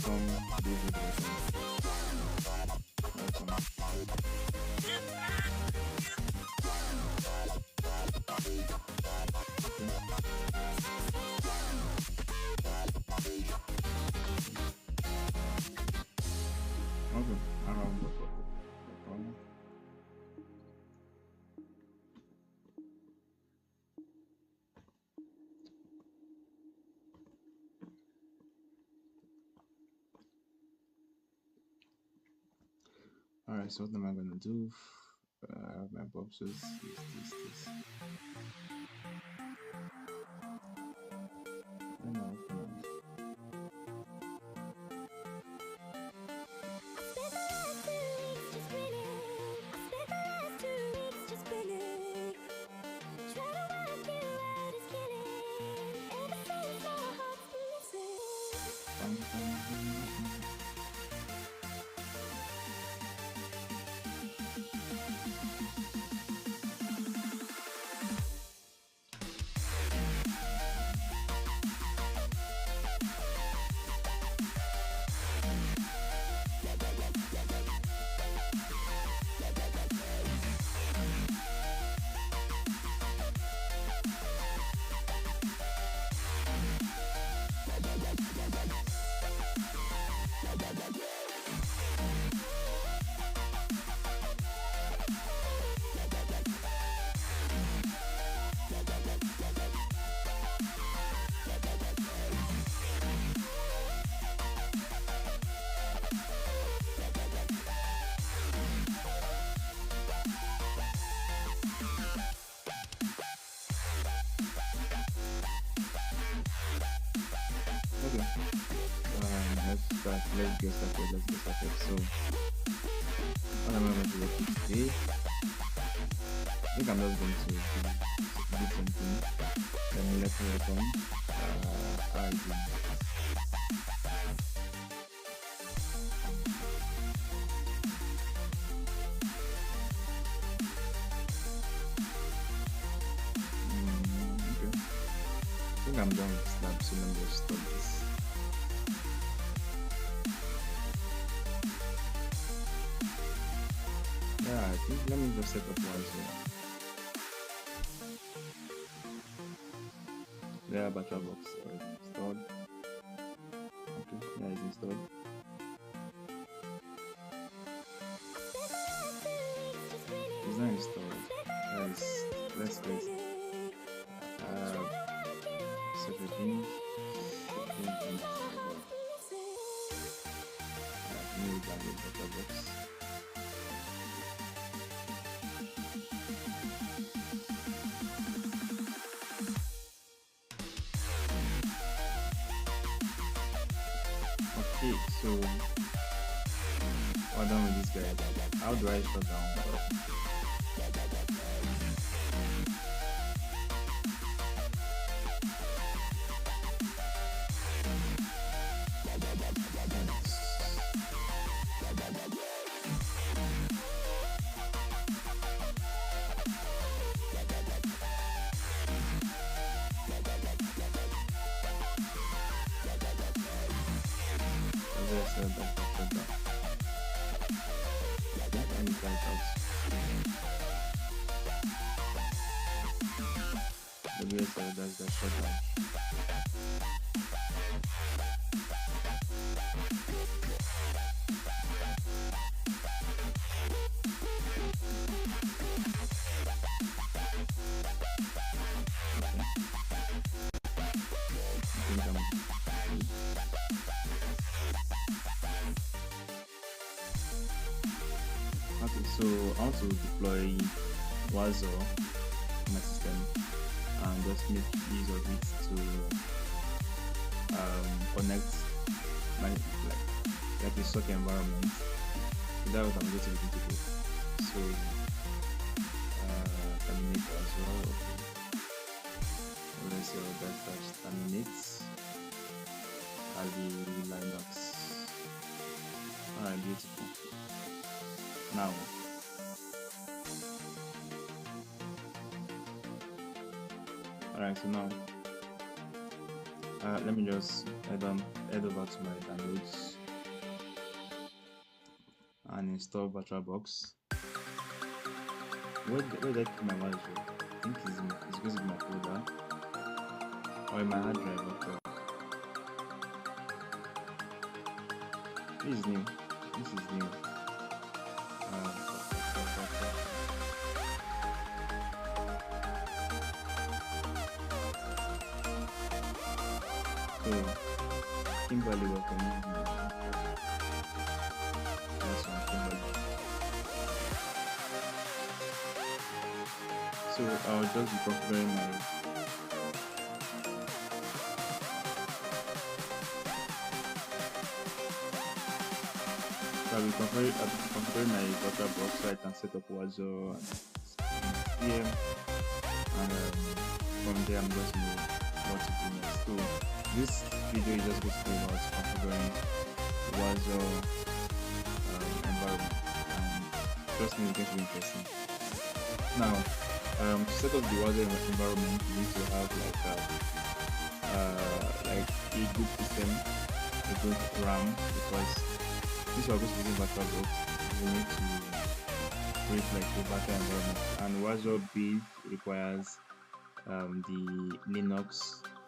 welcome, David. Welcome. Okay. No problem. Alright, so what am I gonna do? My boxes, this. I know, come on. Okay. Let's get started. So, what am I going to work with today? I think I'm just going to do something. Then let's welcome. How are you doing? Okay. I think I'm done with that. So let me just stop this. Yeah, I think let me just set up Wazuh. Yeah, battery box installed. Okay, yeah, it's installed. It's not installed. Yes, let's go. Set a thing. New download battery box. Okay, so we're done with this guy. How do I shut down? That's the shutdown. Okay, so I want to deploy Wazuh on my system and just make use of it to connect my like a SOC environment. So that's what I'm going to be doing. So terminate as well. Okay. Let's see how that terminates. I'll be Linux. Alright, beautiful. Now alright, so now Let me just head over to my downloads and install VirtualBox. Where did I keep my Wazuh? I think it's going to be my folder or in my hard drive. Okay. This is new. This is new. So, Kimberly, welcome. That's one, Kimberly. So I'll just be configuring my VirtualBox so I can set up Wazuh and PM, and from there I'm going to know what to do next. So this video is just going to be about configuring Wazuh environment, and trust me, it's going to be interesting. Now, to set up the Wazuh environment, you need to have like a good system, a good RAM, because since we are going to be using VirtualBox, we need to create like a virtual environment, and Wazuh build requires the Linux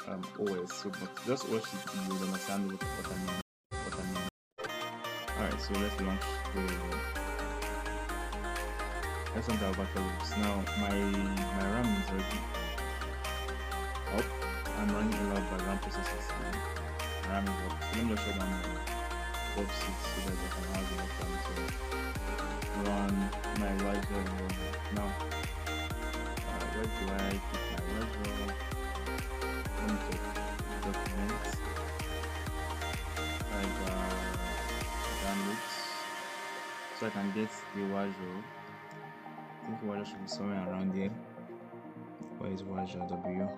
OS. So, but just watch it, you will understand what I mean. Alright, so let's launch our VirtualBox. Now my RAM is already up. I'm running a lot of background processes. My RAM is up. Let me just shut down my Bob 6 so that I can have enough time to run my Wazuh environment. Now, where do I keep my Wazuh? Let me check documents, like downloads, so I can get the Wazuh. I think Wazuh should be somewhere around here. Where is Wazuh W?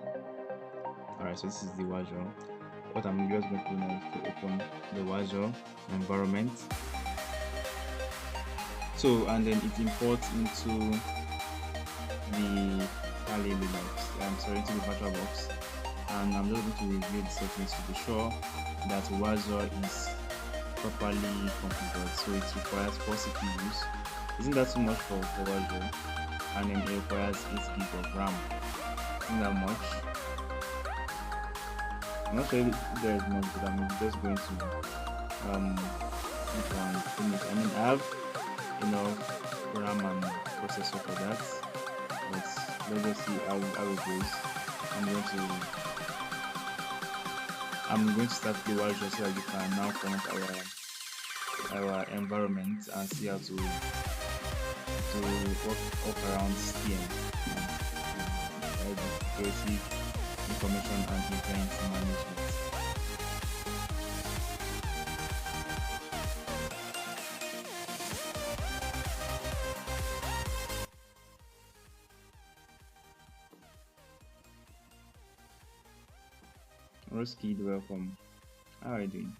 Alright, so this is the Wazuh. What I'm just going to do now is to open the Wazuh environment. So, and then it imports into the Kali Linux, into the VirtualBox, and I'm just going to review the settings to be sure that Wazuh is properly configured. So it requires 4 CPUs. Isn't that too much for Wazuh? And then it requires 8 GB of RAM. Isn't that much? I'm not sure if there is much, but I'm just going to click on finish. I mean, I have enough RAM and processor for that, but let's just see how it goes. I'm going to start the Wazuh so that you can now connect our environment and see how to work around STM, security, information and event management. Roskid, welcome. How are you doing?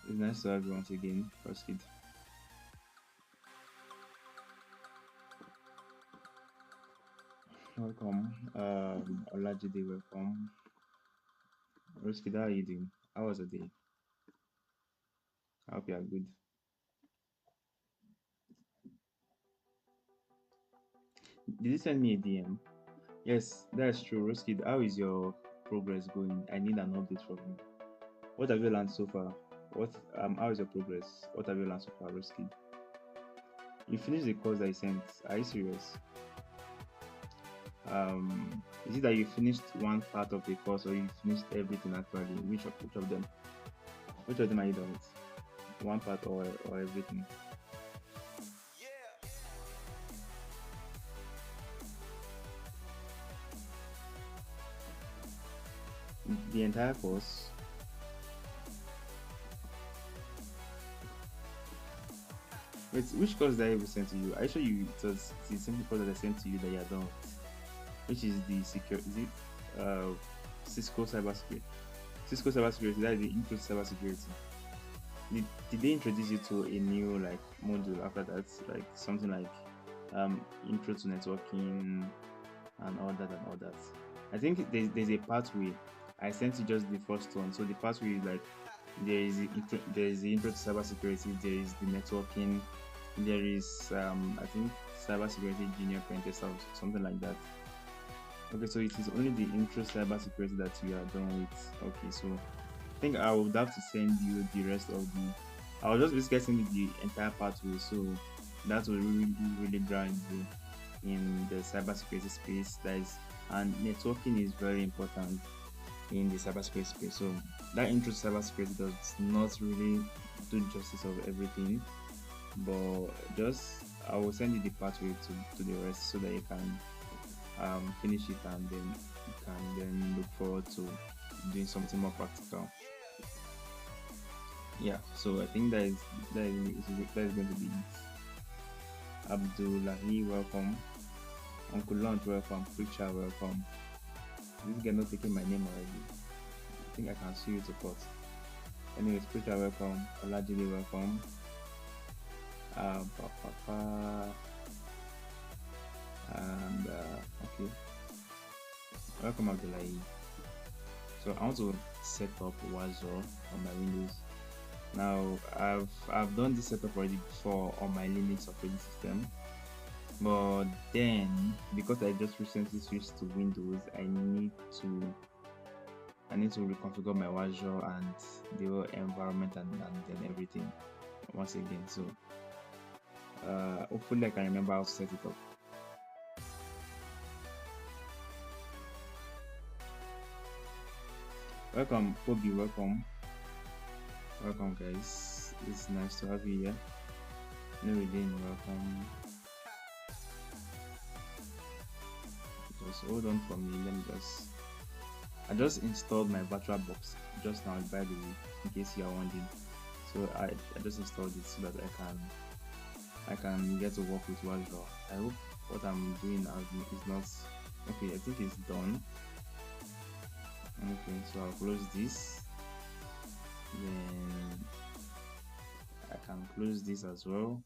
It's nice to have you once again, Roskid. Welcome. Olajide, welcome. Roskid, how are you doing? How was the day? I hope you are good. Did you send me a DM? Yes, that's true. Roskid, how is your progress going? I need an update from you. What have you learned so far? How is your progress? What have you learned so far, Roskid? You finished the course that I sent. Are you serious? Is it that you finished one part of the course, or you finished everything actually? Which of them? Which of them are you done with? One part or everything? The entire course? Wait, which course did I even send to you? I show you it was the same course that I sent to you that you are done with, which is the Cisco cybersecurity. Cisco cybersecurity, that is the intro to cybersecurity. Did they introduce you to a new like module after that, like something like intro to networking and all that? I think there's a pathway I sent you just the first one. So the pathway is like there is the intro to cybersecurity, there is the networking, there is I think cybersecurity junior pen tester or something like that. Okay, so it is only the intro cybersecurity that you are done with. Okay, so I think I would have to send you the rest of the. I will just basically send you the entire pathway, so that will really grind you in the cybersecurity space. That is, and networking is very important in the cybersecurity space. So that intro to cybersecurity does not really do justice of everything, but just I will send you the pathway to the rest so that you can finish it, and then you can then look forward to doing something more practical. Yeah, so I think that is going to be it. Abdullahi, welcome. Uncle Launch, welcome. Preacher, welcome. This guy not taking my name already. I think I can see you to court. Anyways, Preacher, welcome. Olajide, welcome. Papa, and okay, welcome Abdullahi. So I want to set up Wazuh on my Windows. Now I've done this setup already before on my Linux operating system, but then because I just recently switched to Windows, I need to reconfigure my Wazuh and the whole environment and then everything once again. So hopefully I can remember how to set it up. Welcome, Kobe, welcome. Welcome guys. It's nice to have you here. Nuruddin, welcome. Just hold on for me. I just installed my virtual box just now, by the way, in case you are wondering. So I just installed it so that I can get to work with Wazuh. I hope what I'm doing now is not okay. I think it's done. Okay, so I'll close this. Then I can close this as well.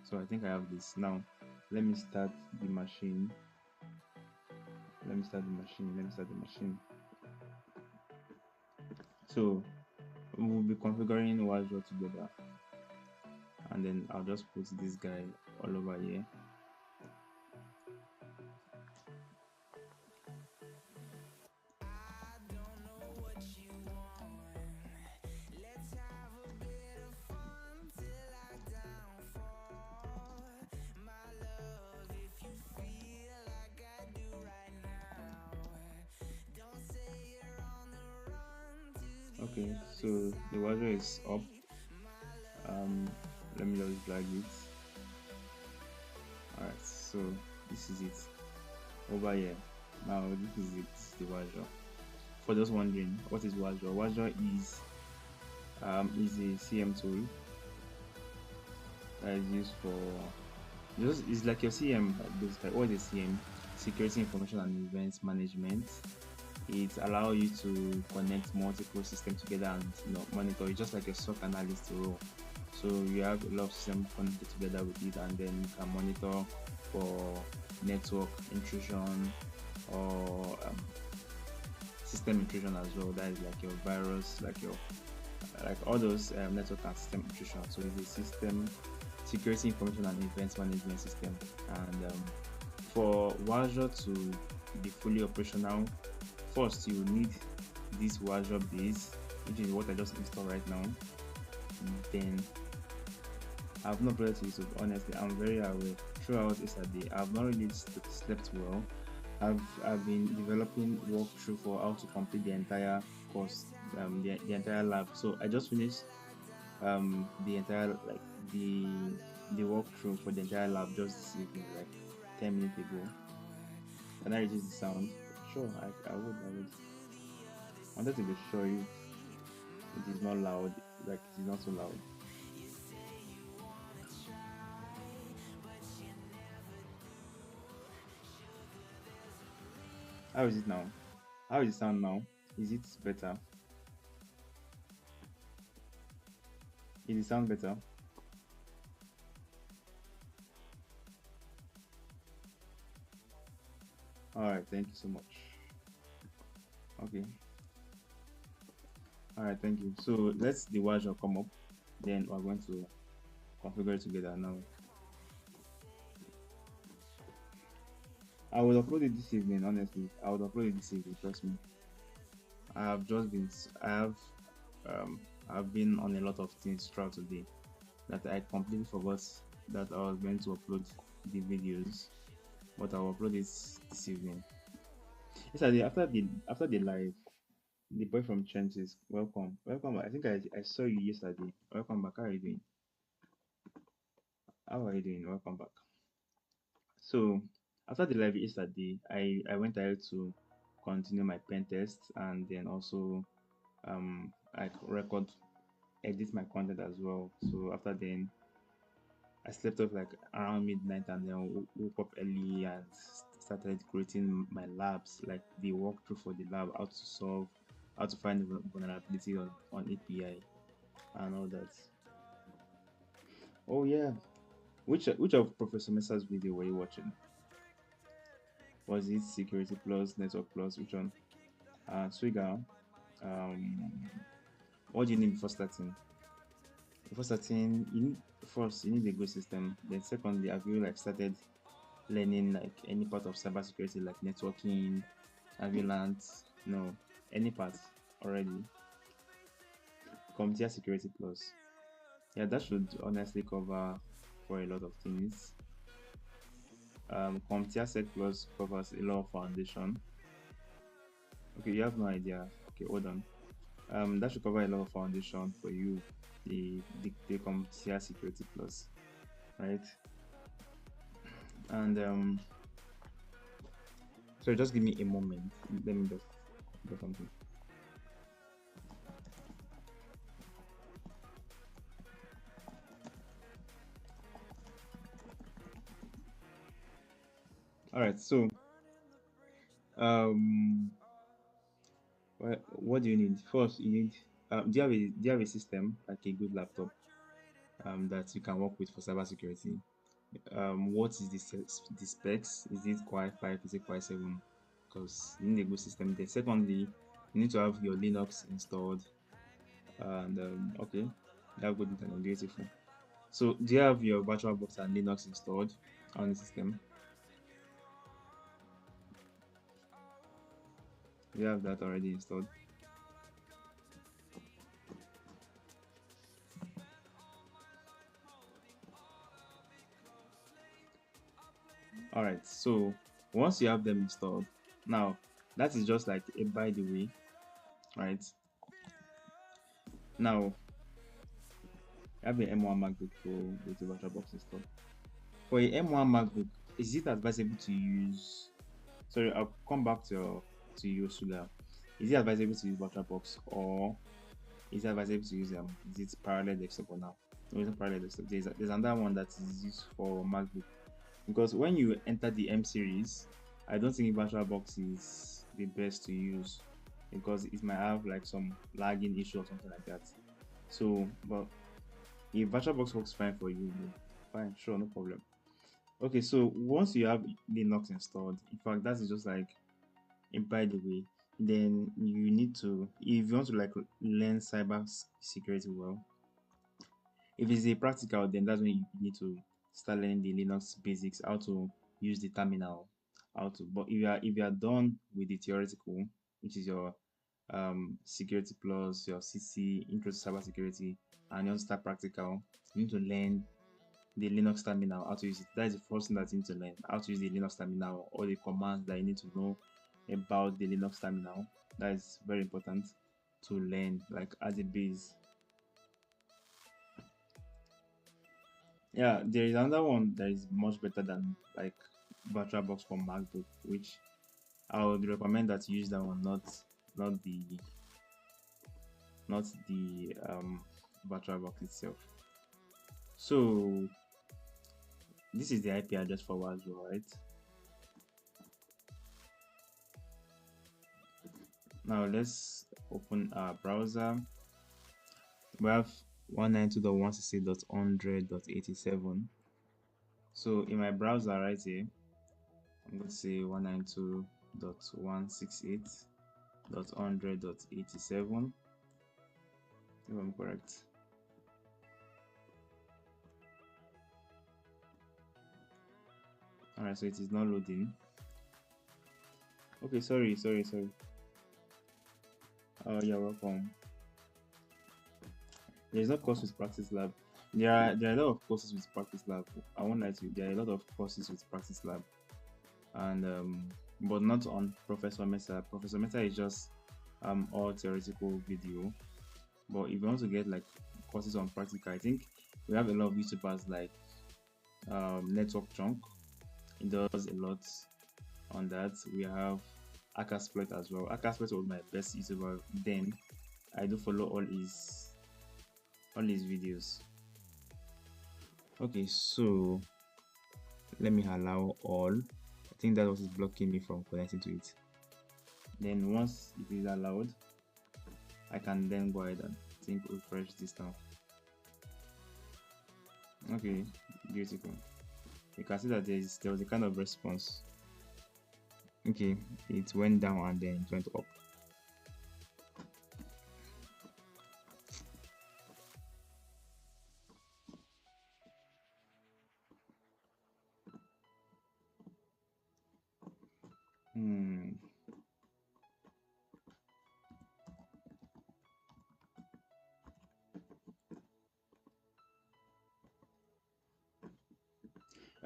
So I think I have this now. Let me start the machine. So we'll be configuring Wazuh together, and then I'll just put this guy all over here. Okay, so the Wazuh is up. Let me just drag it. Alright, so this is it over here. Now this is it, the Wazuh. For those wondering, what is Wazuh? Wazuh is a CM tool that is used for it's like your CM. Basically, what is CM? Security Information and Events Management. It allows you to connect multiple systems together and monitor. It's just like a SOC analyst role. So you have a lot of systems connected together with it, and then you can monitor for network intrusion or system intrusion as well. That is like your virus, like all those network and system intrusion. So it's a system security information and events management system. And for Wazuh to be fully operational, first you need this Wazuh base, which is what I just installed right now. Then I've not played to YouTube, honestly. I'm very aware throughout yesterday. I've not really slept well. I've been developing walkthrough for how to complete the entire course, the entire lab. So I just finished the entire the walkthrough for the entire lab just this evening, like 10 minutes ago. Can I reduce the sound? Sure, I would. I wanted to be sure if it is not loud, like it is not so loud. How is it now? How is it sound now? Is it better? Is it sound better? Alright, thank you so much. Okay. All right, thank you. So let's the Wazuh come up. Then we're going to configure it together now. I will upload it this evening. Honestly, I will upload it this evening. Trust me. I have just been. Um, I've been on a lot of things throughout today that I completely forgot that I was going to upload the videos, but I'll upload it this evening. Yesterday, after the live, the boy from Trent says, "Welcome, welcome." I think I saw you yesterday. Welcome back. How are you doing? How are you doing? Welcome back. So after the live yesterday, I went ahead to continue my pen test, and then also I record edit my content as well. So after then I slept off like around midnight, and then woke up early and started creating my labs, like the walkthrough for the lab, how to solve, how to find the vulnerability on API and all that. Oh yeah, which of Professor Mesa's video were you watching? Was it Security Plus, Network Plus? Which one? Swigger. Um, what do you need before starting? Before starting, first you need a good system. Then secondly, have you like started learning like any part of cybersecurity like networking, have you learned no any part already? CompTIA Security Plus. Yeah, that should honestly cover for a lot of things. CompTIA Sec Plus covers a lot of foundation. Okay, you have no idea. Okay, hold on. That should cover a lot of foundation for you. The CompTIA Security Plus, right? And so just give me a moment. Let me just do something. All right, so um what do you need? First, you need do you have a system like a good laptop that you can work with for cybersecurity? What is the specs? Is it Core i5? Is it Core i7? Because you need a good system there. Secondly, you need to have your Linux installed, and okay, you have good internet, beautiful. So, do you have your VirtualBox and Linux installed on the system? Do you have that already installed? All right, so once you have them installed, now that is just like a by the way, right? Now, I have an M1 MacBook Pro with the VirtualBox installed. For a M1 MacBook, is it advisable to use? Sorry, I'll come back to you, Suga. Is it advisable to use VirtualBox, or is it advisable to use is it parallel desktop or now? No, it's not parallel desktop. There's another one that is used for MacBook, because when you enter the M series, I don't think VirtualBox is the best to use because it might have like some lagging issue or something like that. So, but if VirtualBox works fine for you, then fine, sure, no problem. Okay, so once you have Linux installed, in fact, that is just like by the way, then you need to, if you want to like learn cyber security well, if it's a practical, then that's when you need to start learning the Linux basics, how to use the terminal, how to. But if you are done with the theoretical, which is your security plus your CC intro to cyber security, and you want to start practical, you need to learn the Linux terminal, how to use it. That is the first thing that you need to learn, how to use the Linux terminal, all the commands that you need to know about the Linux terminal. That is very important to learn, like as a base. Yeah, there is another one that is much better than like VirtualBox for MacBook, which I would recommend that you use that one, not the not the VirtualBox itself. So this is the IP address for Wazuh, right? Now let's open our browser. We have 192.168.100.87. So in my browser right here, I'm going to say 192.168. 100.87, if I'm correct. Alright, so it is not loading. Okay, sorry. Oh, you're welcome. There's no course with practice lab. There are a lot of courses with practice lab. I won't lie to you, there are a lot of courses with practice lab, and but not on Professor Mesa. Professor Mesa is just all theoretical video. But if you want to get like courses on practical, I think we have a lot of YouTubers like Network Chunk. He does a lot on that. We have Akasploit as well. Akasploit was my best YouTuber then. I do follow all his videos. Okay, so let me allow all. I think that was blocking me from connecting to it. Then once it is allowed, I can then go ahead and refresh this now. Okay, beautiful. You can see that there was a kind of response. Okay, it went down and then it went up.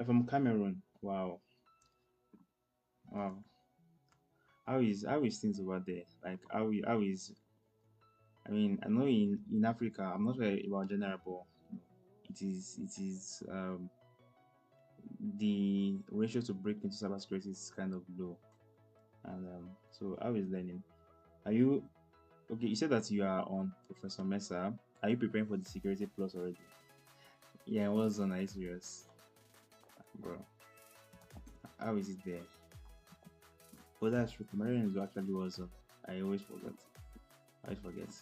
From Cameroon. Wow. How is things over there? Like how is, I mean, I know in Africa, I'm not sure about general, but it is the ratio to break into cybersecurity is kind of low, and so how is learning? Are you okay? You said that you are on Professor Mesa. Are you preparing for the Security Plus already? Yeah, Wazuh, are you serious, bro? How is it there? Oh, that's true. Cameroon is actually Wazuh. I always forget. I forget.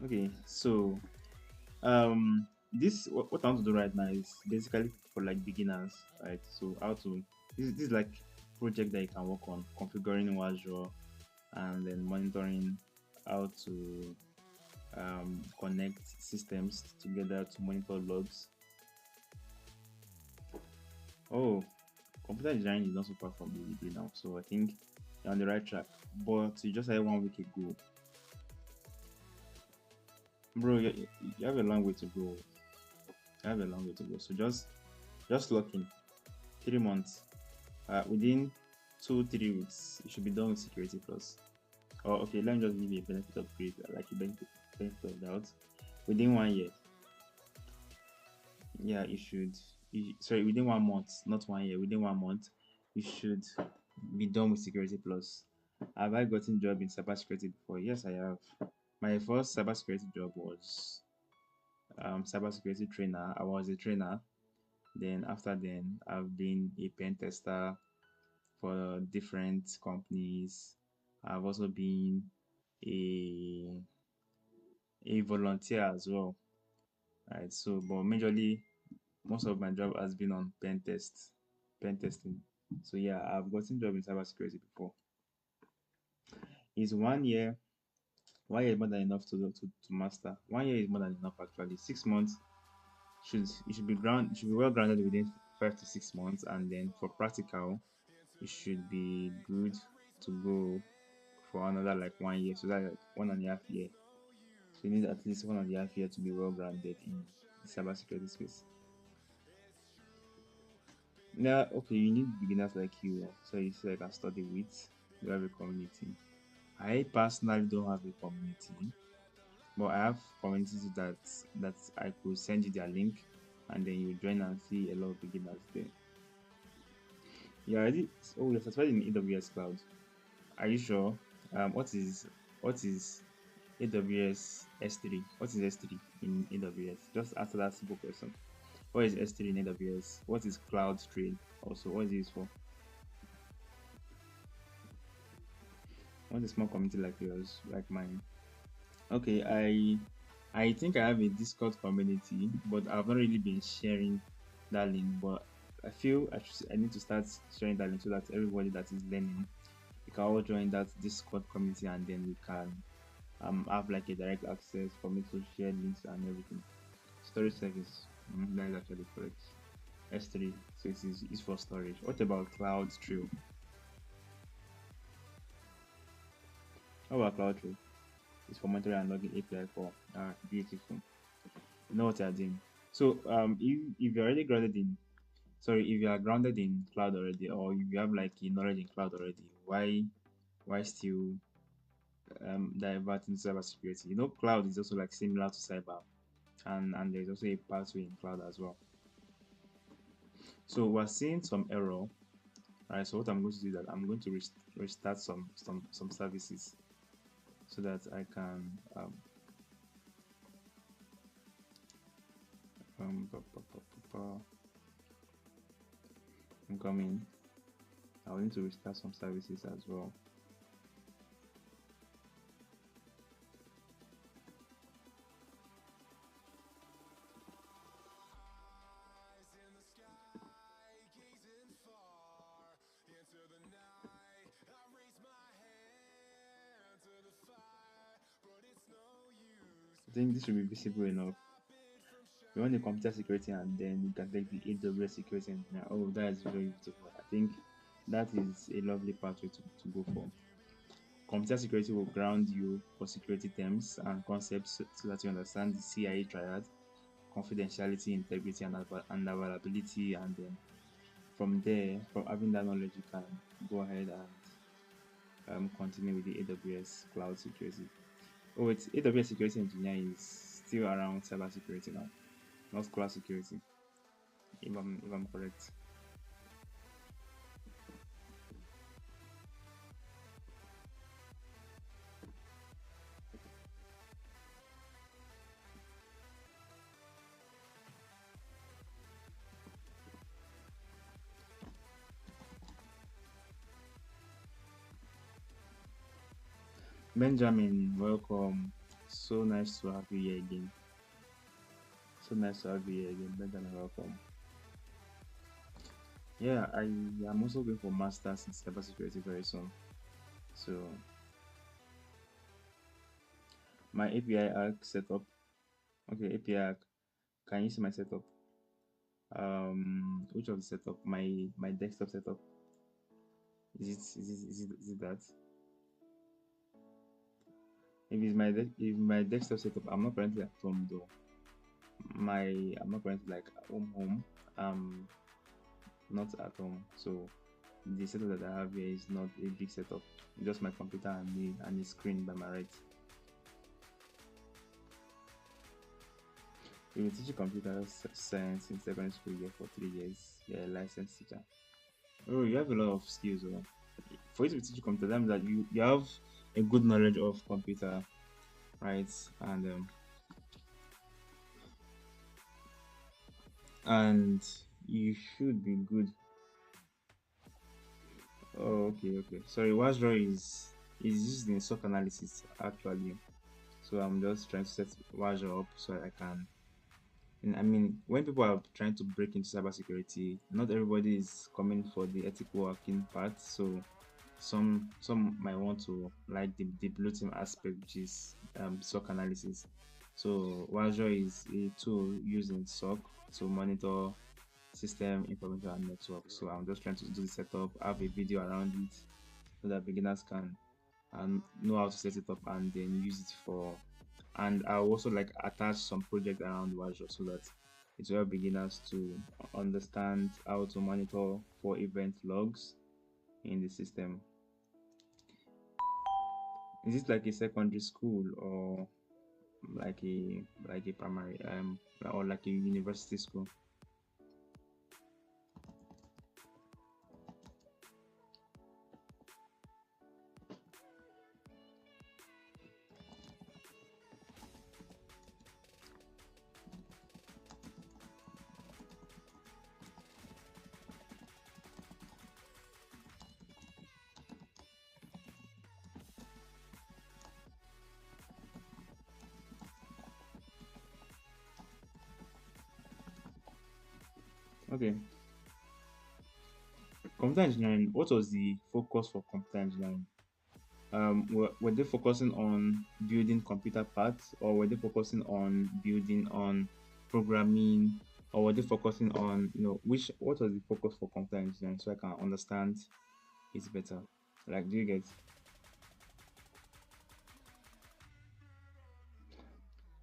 Okay, so this what I want to do right now is basically for like beginners, right? So how to this is like project that you can work on configuring Wazuh and then monitoring how to connect systems together to monitor logs. Oh, computer engineering is not so far from the degree now, so I think you're on the right track. But you just had 1 week ago, bro. You have a long way to go. You have a long way to go. So just lock in 3 months. Within 2-3 weeks, you should be done with Security Plus. Oh, okay. Let me just give you a benefit of grade, like a benefit of doubt. Within 1 year, yeah, you should. Sorry, within 1 month, not 1 year. Within 1 month, you should be done with Security Plus. Have I gotten job in cybersecurity before? Yes, I have. My first cybersecurity job was cybersecurity trainer. I was a trainer. Then after then, I've been a pen tester for different companies. I've also been a volunteer as well. Right. So, but majorly, most of my job has been on pen testing. So yeah, I've gotten job in cybersecurity before. Is 1 year 1 year is more than enough to master? 1 year is more than enough actually. 6 months you should be well grounded within 5 to 6 months, and then for practical you should be good to go for another like 1 year, so that's like 1.5 years. So you need at least 1.5 years to be well grounded in the cybersecurity space. Now, okay, you need beginners like you, so you say I can study with. You have a community. I personally don't have a community, but I have communities that I could send you their link, and then you join and see a lot of beginners there. You already, oh, you're certified in AWS Cloud. Are you sure? What is AWS S3? What is S3 in AWS? Just answer that simple question. What is S3 in AWS? What is Cloud Train? Also, what is it for? What is a small community like yours, like mine? Okay, I think I have a Discord community, but I've not really been sharing that link. But I feel I need to start sharing that link so that everybody that is learning, we can all join that Discord community, and then we can have like a direct access for me to share links and everything. Storage service, that is actually correct. S3, so it is for storage. What about Cloud Trail? How about Cloud Trail? It's for monitoring and logging API for beautiful. You know what you're doing. So if you're already grounded in, sorry, if you are grounded in cloud already, or if you have like a knowledge in cloud already, why still divert into cybersecurity? You know, cloud is also like similar to cyber, and there's also a pathway in cloud as well. So we're seeing some error, right? So what I'm going to do is that I'm going to restart some services so that I can I'm coming. I'll need to restart some services as well. I think this will be visible enough. You want the computer security, and then you can take the AWS security engineer. Oh, that is very beautiful. I think that is a lovely pathway to go for. Computer security will ground you for security terms and concepts so that you understand the CIA triad: confidentiality, integrity, and availability. And then from there, from having that knowledge, you can go ahead and continue with the AWS cloud security. Oh, it's AWS security engineer is still around cybersecurity now, not cloud security, if I'm correct. Benjamin, welcome. So nice to have you here again. So nice to have you here again, Benjamin. Welcome. Yeah, I am also going for masters in cybersecurity very soon. So my API arc setup. Okay, API arc. Can you see my setup? Which of the setup? My desktop setup. Is it that? If my desktop setup, I'm not currently at home though. I'm not currently like home. Not at home. So the setup that I have here is not a big setup. Just my computer and the screen by my right. We will teach computer science in secondary school here for 3 years. You're a licensed teacher. Oh, you have a lot of skills. Oh. For you to teach computer, that means that you have a good knowledge of computer, right? And you should be good. Oh, okay. Sorry, Wazuh is used in SOC analysis actually. So I'm just trying to set Wazuh up so I can. And I mean, when people are trying to break into cybersecurity, not everybody is coming for the ethical working part. So some might want to like the blue team aspect, which is SOC analysis. So Wazuh is a tool used in SOC to monitor system information and network. So I'm just trying to do the setup, have a video around it so that beginners can know how to set it up and then use it for. And I'll also like attach some project around Wazuh so that it will help beginners to understand how to monitor for event logs in the system. Is it like a secondary school or like a primary or like a university school? Okay. computer engineering, what was the focus for computer engineering? Were they focusing on building computer parts, or were they focusing on building on programming, or were they focusing on, what was the focus for computer engineering, so I can understand it better? Like, do you get?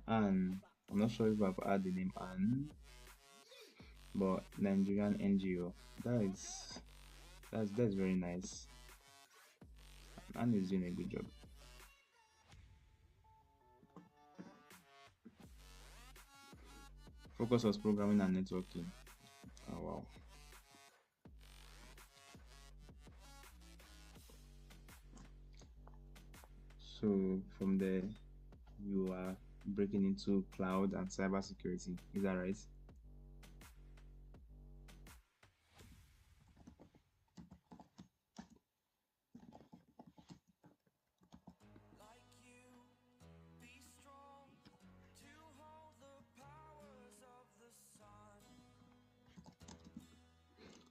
And I'm not sure if I've heard the name Anne, but Nigerian NGO. That's very nice. Anne is doing a good job. Focus was programming and networking. Oh wow. So from there, you are breaking into cloud and cybersecurity. Is that right?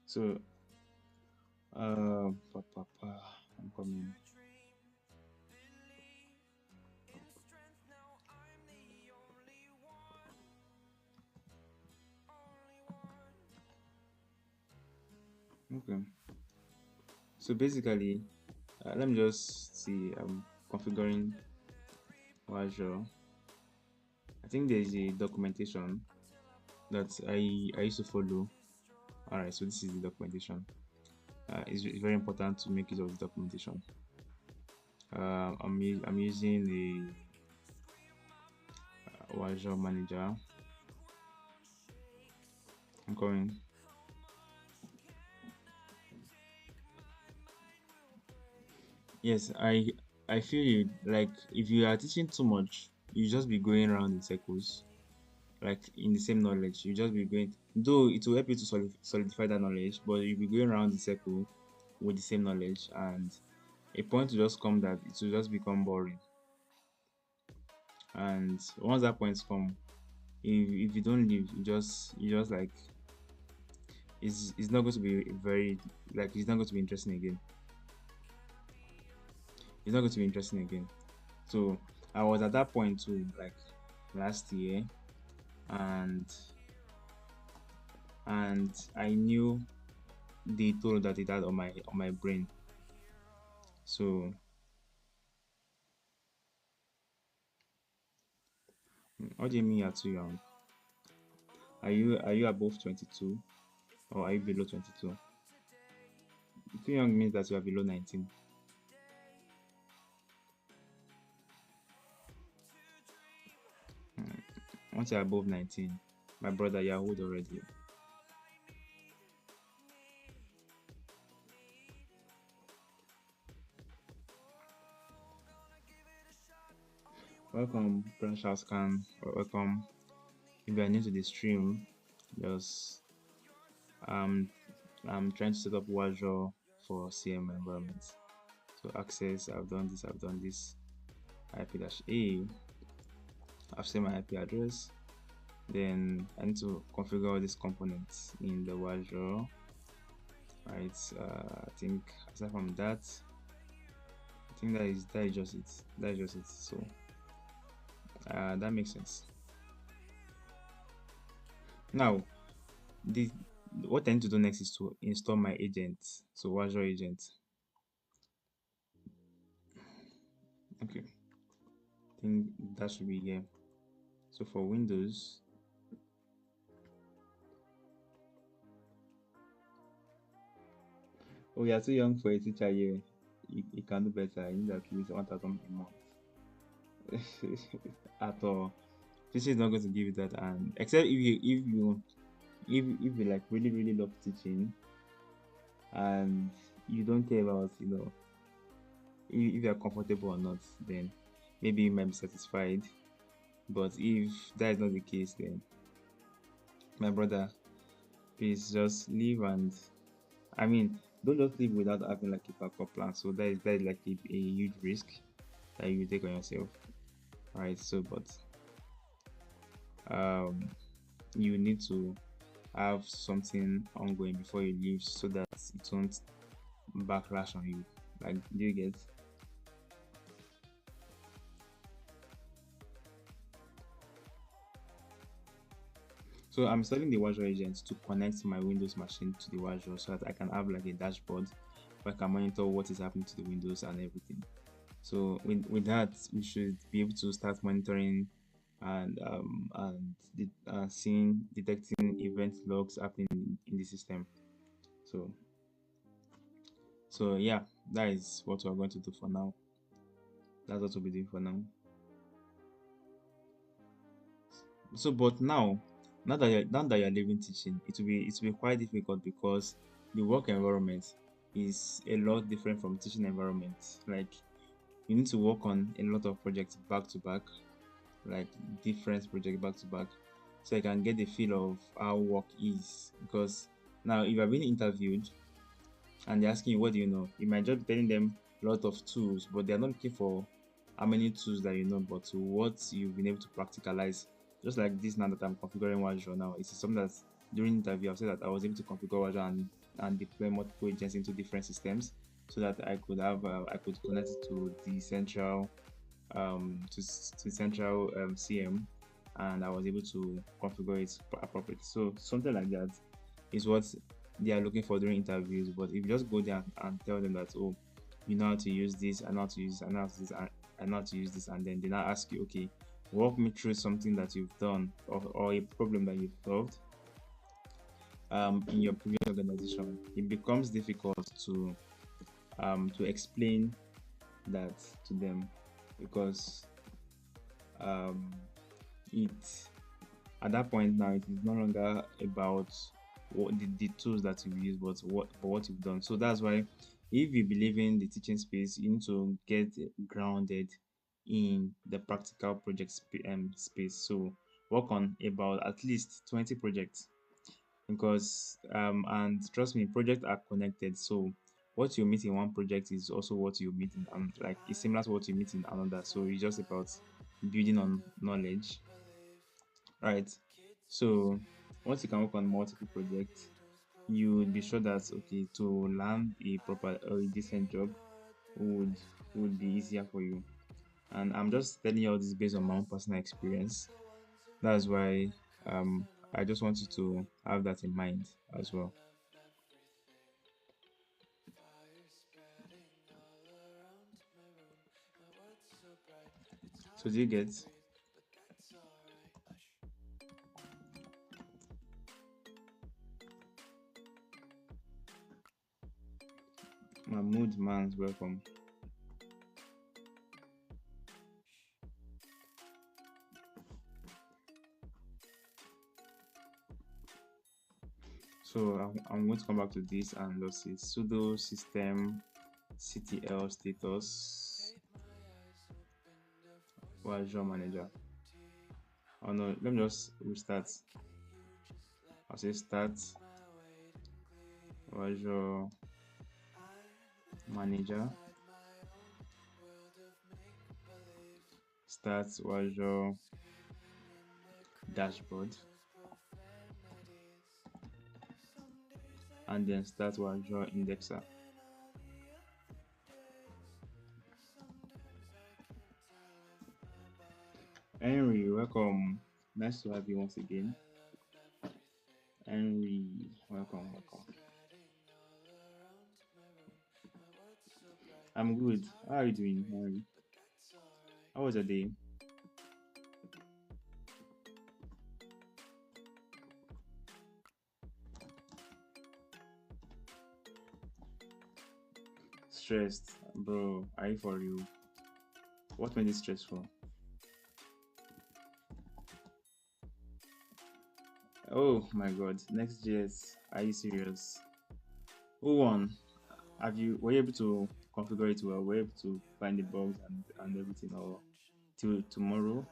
So, I'm coming. Okay. So basically, let me just see. I'm configuring Wazuh. I think there's a documentation that I used to follow. All right. So this is the documentation. It's very important to make use of the documentation. I'm using the Wazuh manager. I'm coming. Yes, I feel you. Like, if you are teaching too much, you just be going around in circles. Like, in the same knowledge, you just be going. Though it will help you to solidify that knowledge, but you'll be going around the circle with the same knowledge, and a point will just come that it will just become boring. And once that point come, if you don't leave, you just like, it's not going to be very, like, it's not going to be interesting again. It's not going to be interesting again. So I was at that point too, like last year, and I knew the toll that it had on my brain. So what do you mean you're too young? Are you above 22, or are you below 22? Too young means that you are below 19. Once you're above 19, my brother, you're old already. Welcome, Precious Khan, or welcome. If you are new to the stream, just um I'm trying to set up Wazuh for CM environments. So access, I've done this. IP-A, I've set my IP address. Then I need to configure all these components in the Wazuh. Right. I think aside from that, I think that is just it. That is just it. So that makes sense. Now, the what I need to do next is to install my agent. So Wazuh agent. Okay. I think that should be here. So for Windows, oh, you are too young for a teacher here. You can do better. You need at least 1,000 a month. At all. Teacher is not going to give you that, and except if you like really love teaching, and you don't care about, if you are comfortable or not, then maybe you might be satisfied. But if that is not the case, then my brother, please just leave. And I mean, don't just leave without having like a backup plan. So that is like a huge risk that you take on yourself, right? So, but you need to have something ongoing before you leave, so that it won't backlash on you. Like, do you get? So I'm installing the Wazuh agent to connect my Windows machine to the Wazuh so that I can have like a dashboard where I can monitor what is happening to the Windows and everything. So with that, we should be able to start monitoring and seeing detecting event logs happening in the system. So yeah, that is what we're going to do for now. That's what we'll be doing for now. So but now that you're leaving teaching, it will be quite difficult because the work environment is a lot different from teaching environment. Like, you need to work on a lot of projects back to back, like different projects back to back, so I can get the feel of how work is. Because now, if you're being interviewed and they're asking you what do you know, you might just be telling them a lot of tools, but they're not looking for how many tools that you know, but to what you've been able to practicalize. Just like this now that I'm configuring Wazuh now, it's something that during interview I've said that I was able to configure Wazuh and deploy multiple agents into different systems so that I could connect it to the central CM, and I was able to configure it appropriately. So something like that is what they are looking for during interviews. But if you just go there and tell them that, oh, you know how to use this, I know how to use this, I know how to use this, I know how to use this, and then they now ask you, okay, walk me through something that you've done, or a problem that you've solved in your previous organization, it becomes difficult to explain that to them, because um, it at that point now it is no longer about what the tools that you use, but what you've done. So that's why, if you believe in the teaching space, you need to get grounded in the practical project space. So work on about at least 20 projects, because and trust me, projects are connected. So what you meet in one project is also what you meet in, like, it's similar to what you meet in another. So it's just about building on knowledge, right? So once you can work on multiple projects, you would be sure that, okay, to land a proper or a decent job would would be easier for you. And I'm just telling you all this based on my own personal experience. That's why I just want you to have that in mind as well. So do you get? Mahmood Man's welcome. So I'm going to come back to this and let's see sudo system ctl status Wazuh manager. Oh no, let me just restart. I'll say start Wazuh manager, start Wazuh dashboard, and then start Wazuh indexer. Henry, welcome. Nice to have you once again. Henry, welcome, welcome. I'm good. How are you doing, Henry? How was your day? Stressed, bro. Are you for real? What made it stressful? Oh my god, Next.js. Are you serious? Who won? Were you able to configure it well? Were you able to find the bugs and everything, or till tomorrow?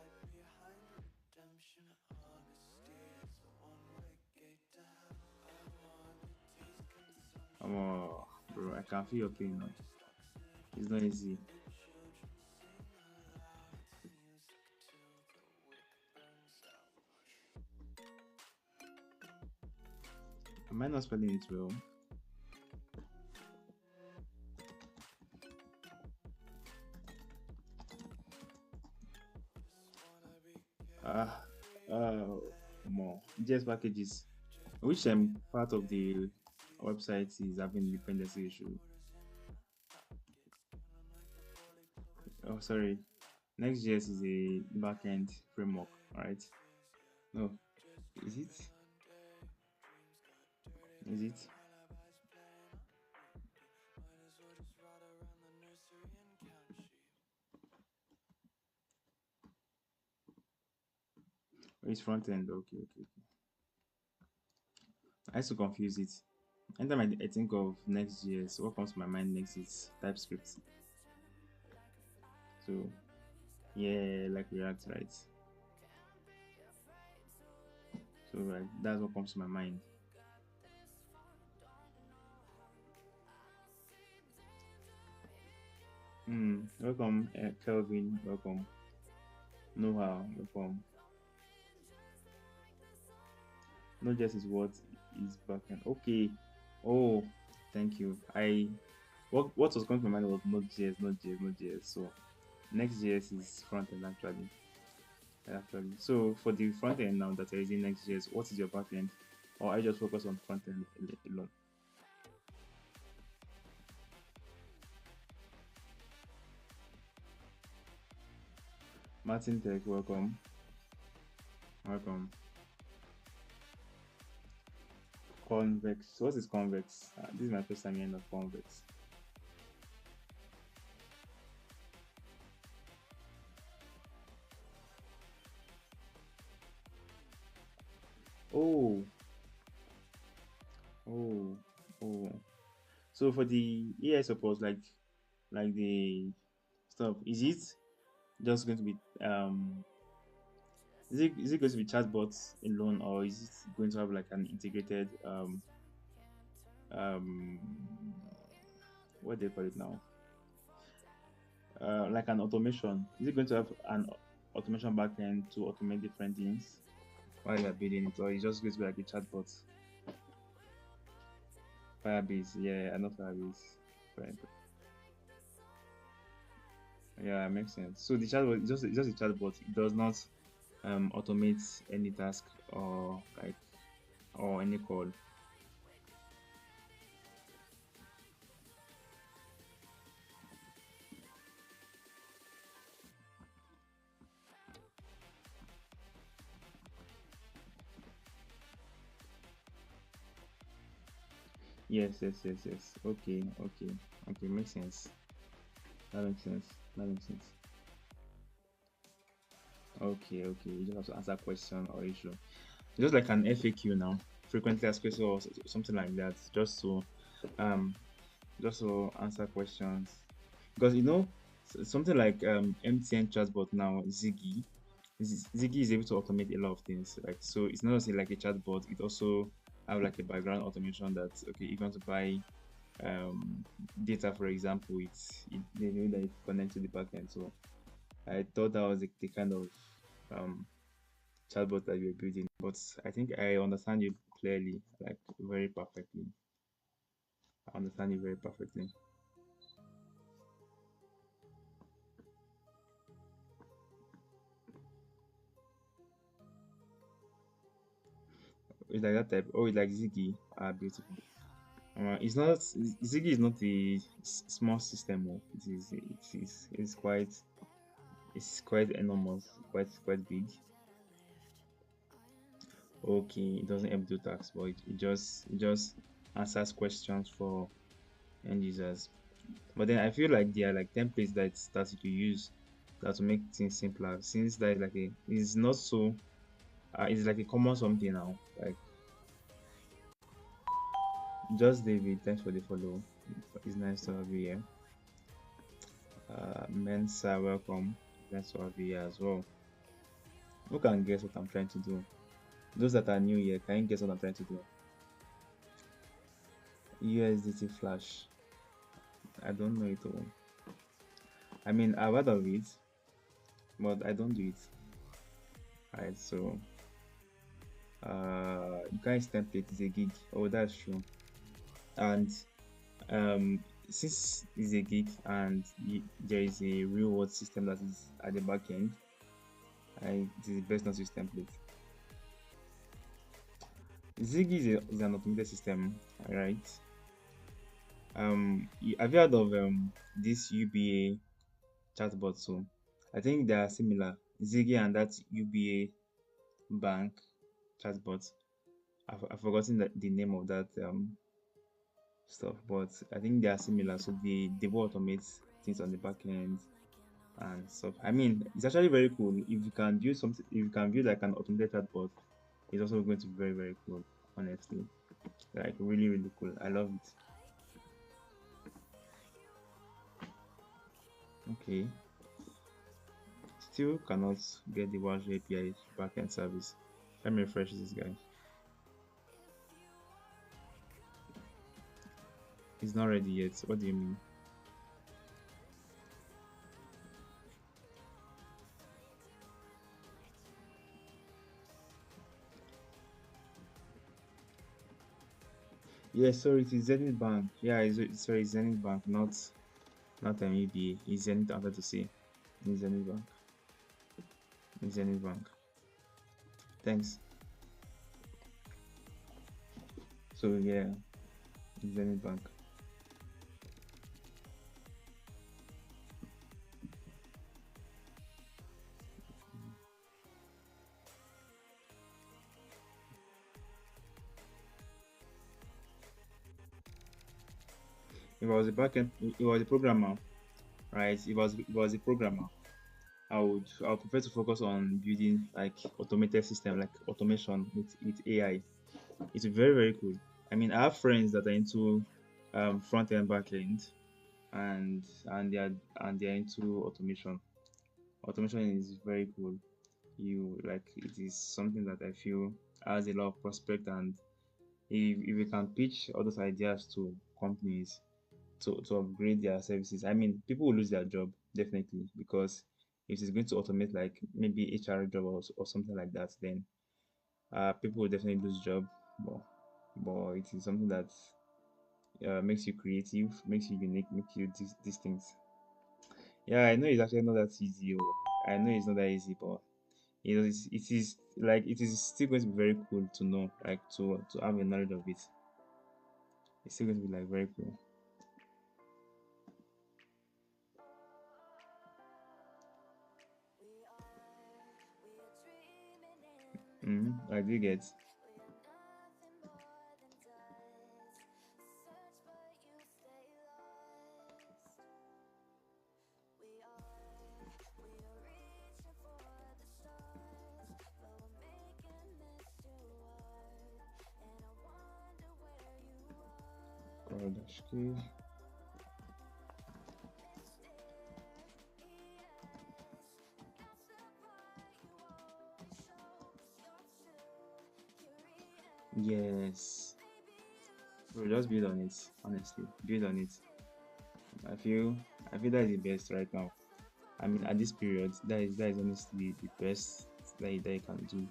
Bro, I can feel your pain now. It's not easy. Am I not spelling it well? Uh, more JS packages. Which part of the website is having dependency issue? Oh, sorry. Next.js is a backend framework, right? No, is it? Is it? It's front end. Okay, okay. I used to confuse it. Anytime I think of Next.js, what comes to my mind next is TypeScript. So yeah, like React, right? So right, that's what comes to my mind. Welcome, Kelvin. Welcome. Noah. Welcome. Node.js is what is backend. Okay. Oh, thank you. What was coming to my mind was Node.js, Node.js, Node.js. So Next.js is front end actually. Actually. So for the front end now that you're using Next.js, what is your back end? Or I just focus on front end alone? Martin Tech, welcome. Welcome. Convex. What is convex? This is my first time hearing of convex. Oh, oh, oh. So for the AI support, like the stuff, is it just going to be is it going to be chatbots alone, or is it going to have like an integrated um what do they call it now, like an automation? Is it going to have an automation backend to automate different things while you're building it, or is it just going to be like a chatbot? Firebase, yeah, I know Firebase. Right. Yeah, makes sense. So the chatbot is just a chatbot. It does not automate any task or like or any call. Yes, yes, yes, yes. Okay, okay, okay. Makes sense. That makes sense. That makes sense. Okay, okay. You just have to answer question or issue. Just like an FAQ now, frequently asked questions or something like that. Um, just to answer questions. Because something like MTN chatbot now, Ziggy. Ziggy is able to automate a lot of things. Like so, it's not just like a chatbot. It also have like a background automation that okay, if you want to buy data, for example, they know that it connects to the backend. So I thought that was the kind of um chatbot that you're building. But I think I understand you clearly, like very perfectly. I understand you very perfectly. It's like that type. Oh, it's like Ziggy. Ah, beautiful. It's not Ziggy is not a small system. Oh. It's quite enormous, quite big. Okay, it doesn't help do tasks, but it just answers questions for end users. But then I feel like there are like templates that starts to use that to make things simpler. Since that is like a is not so it's like a common something now. Like just David, thanks for the follow. It's nice to have you here. Mensa, welcome. Nice to have you here as well. Who can guess what I'm trying to do? Those that are new here, can you guess what I'm trying to do? USDT Flash. I don't know it all. I mean, I've heard of it, but I don't do it. Alright, so you guys template is a gig. Oh, that's true. And since it's a gig and there is a real world system that is at the back end, It is the best not to use template. Ziggy is an automated system, right? Have you heard of this UBA chatbot? So I think they are similar. Ziggy and that UBA bank chatbot. I've forgotten the name of that stuff, but I think they are similar. So they will automate things on the back end and stuff. I mean, it's actually very cool. If you can build something, if you can build like an automated chatbot, it's also going to be very, very cool, honestly. Like really, really cool. I love it. Okay. Still cannot get the Wazuh API backend service. Let me refresh this guy. It's not ready yet. What do you mean? Yeah, sorry, it is Zenith Bank. Yeah, sorry, it's Zenith Bank, not EBA. It's Zenith. I wanted to say. It's Zenith Bank. It's Zenith Bank. Thanks. So yeah, it's Zenith Bank. If I was a backend, if I was a programmer, right? If I was a programmer, I would prefer to focus on building like automated system, like automation with AI. It's very, very cool. I mean, I have friends that are into front end, back end, and they're into automation. Automation is very cool. It is something that I feel has a lot of prospect, and if you can pitch all those ideas to companies to upgrade their services, I mean, people will lose their job definitely, because if it's going to automate like maybe HR job or something like that, then people will definitely lose job. But it is something that makes you creative, makes you unique, makes you these things. Yeah, I know it's actually not that easy. I know it's not that easy, but it is still going to be very cool to know, like to have a knowledge of it. It's still going to be like very cool. I do get. Korodashki. Yes. Bro, just build on it. Honestly, build on it. I feel I feel that is the best right now. I mean, at this period, that is honestly the best that you can do.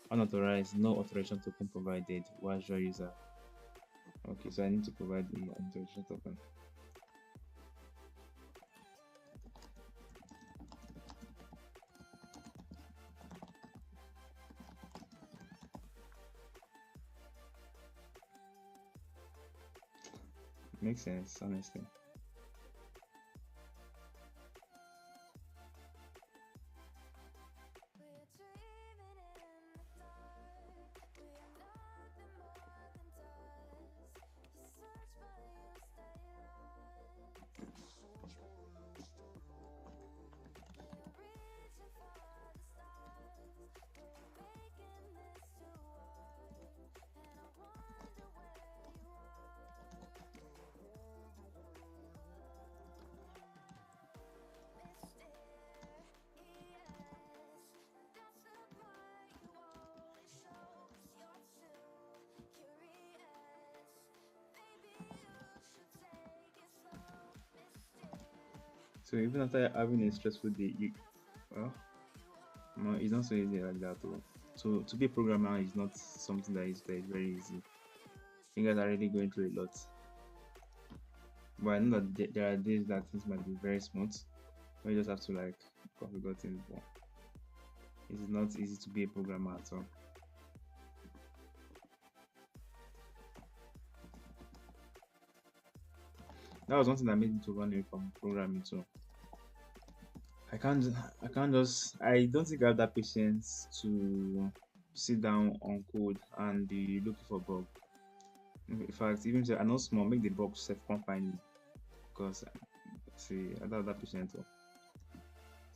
Unauthorized, no authorization token provided. What's your user? Okay, so I need to provide the authorization token. Makes sense, honestly. So even after having a stressful day, well, no, it's not so easy like that. Though. So to be a programmer is not something that is very easy. You guys are already going through a lot. But I know that there are days that things might be very smooth. But you just have to like configure things more. It is not easy to be a programmer at all. That was one thing that made me to run away from programming too. I can't I can't just I don't think I have that patience to sit down on code and be looking for bug. In fact, even if I know small, make the bug self come find me. Because see, I don't have that patience at all.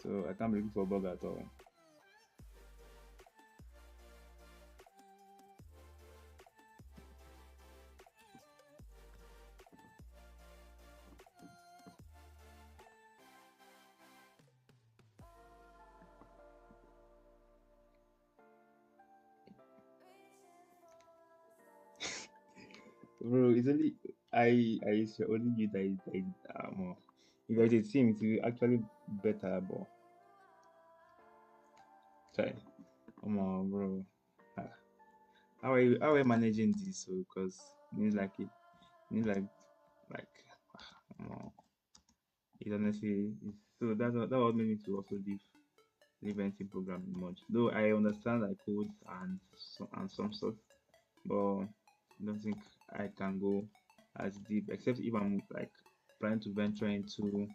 So I can't be looking for bug at all. Bro, it's only I it's only you that if I did team it will actually better, but try. Bro. Ah, how are you managing this? So because it means like um, it honestly is, so that what made me to also leave anything programming much. Though I understand I code and some stuff, but I don't think I can go as deep except if I'm like trying to venture into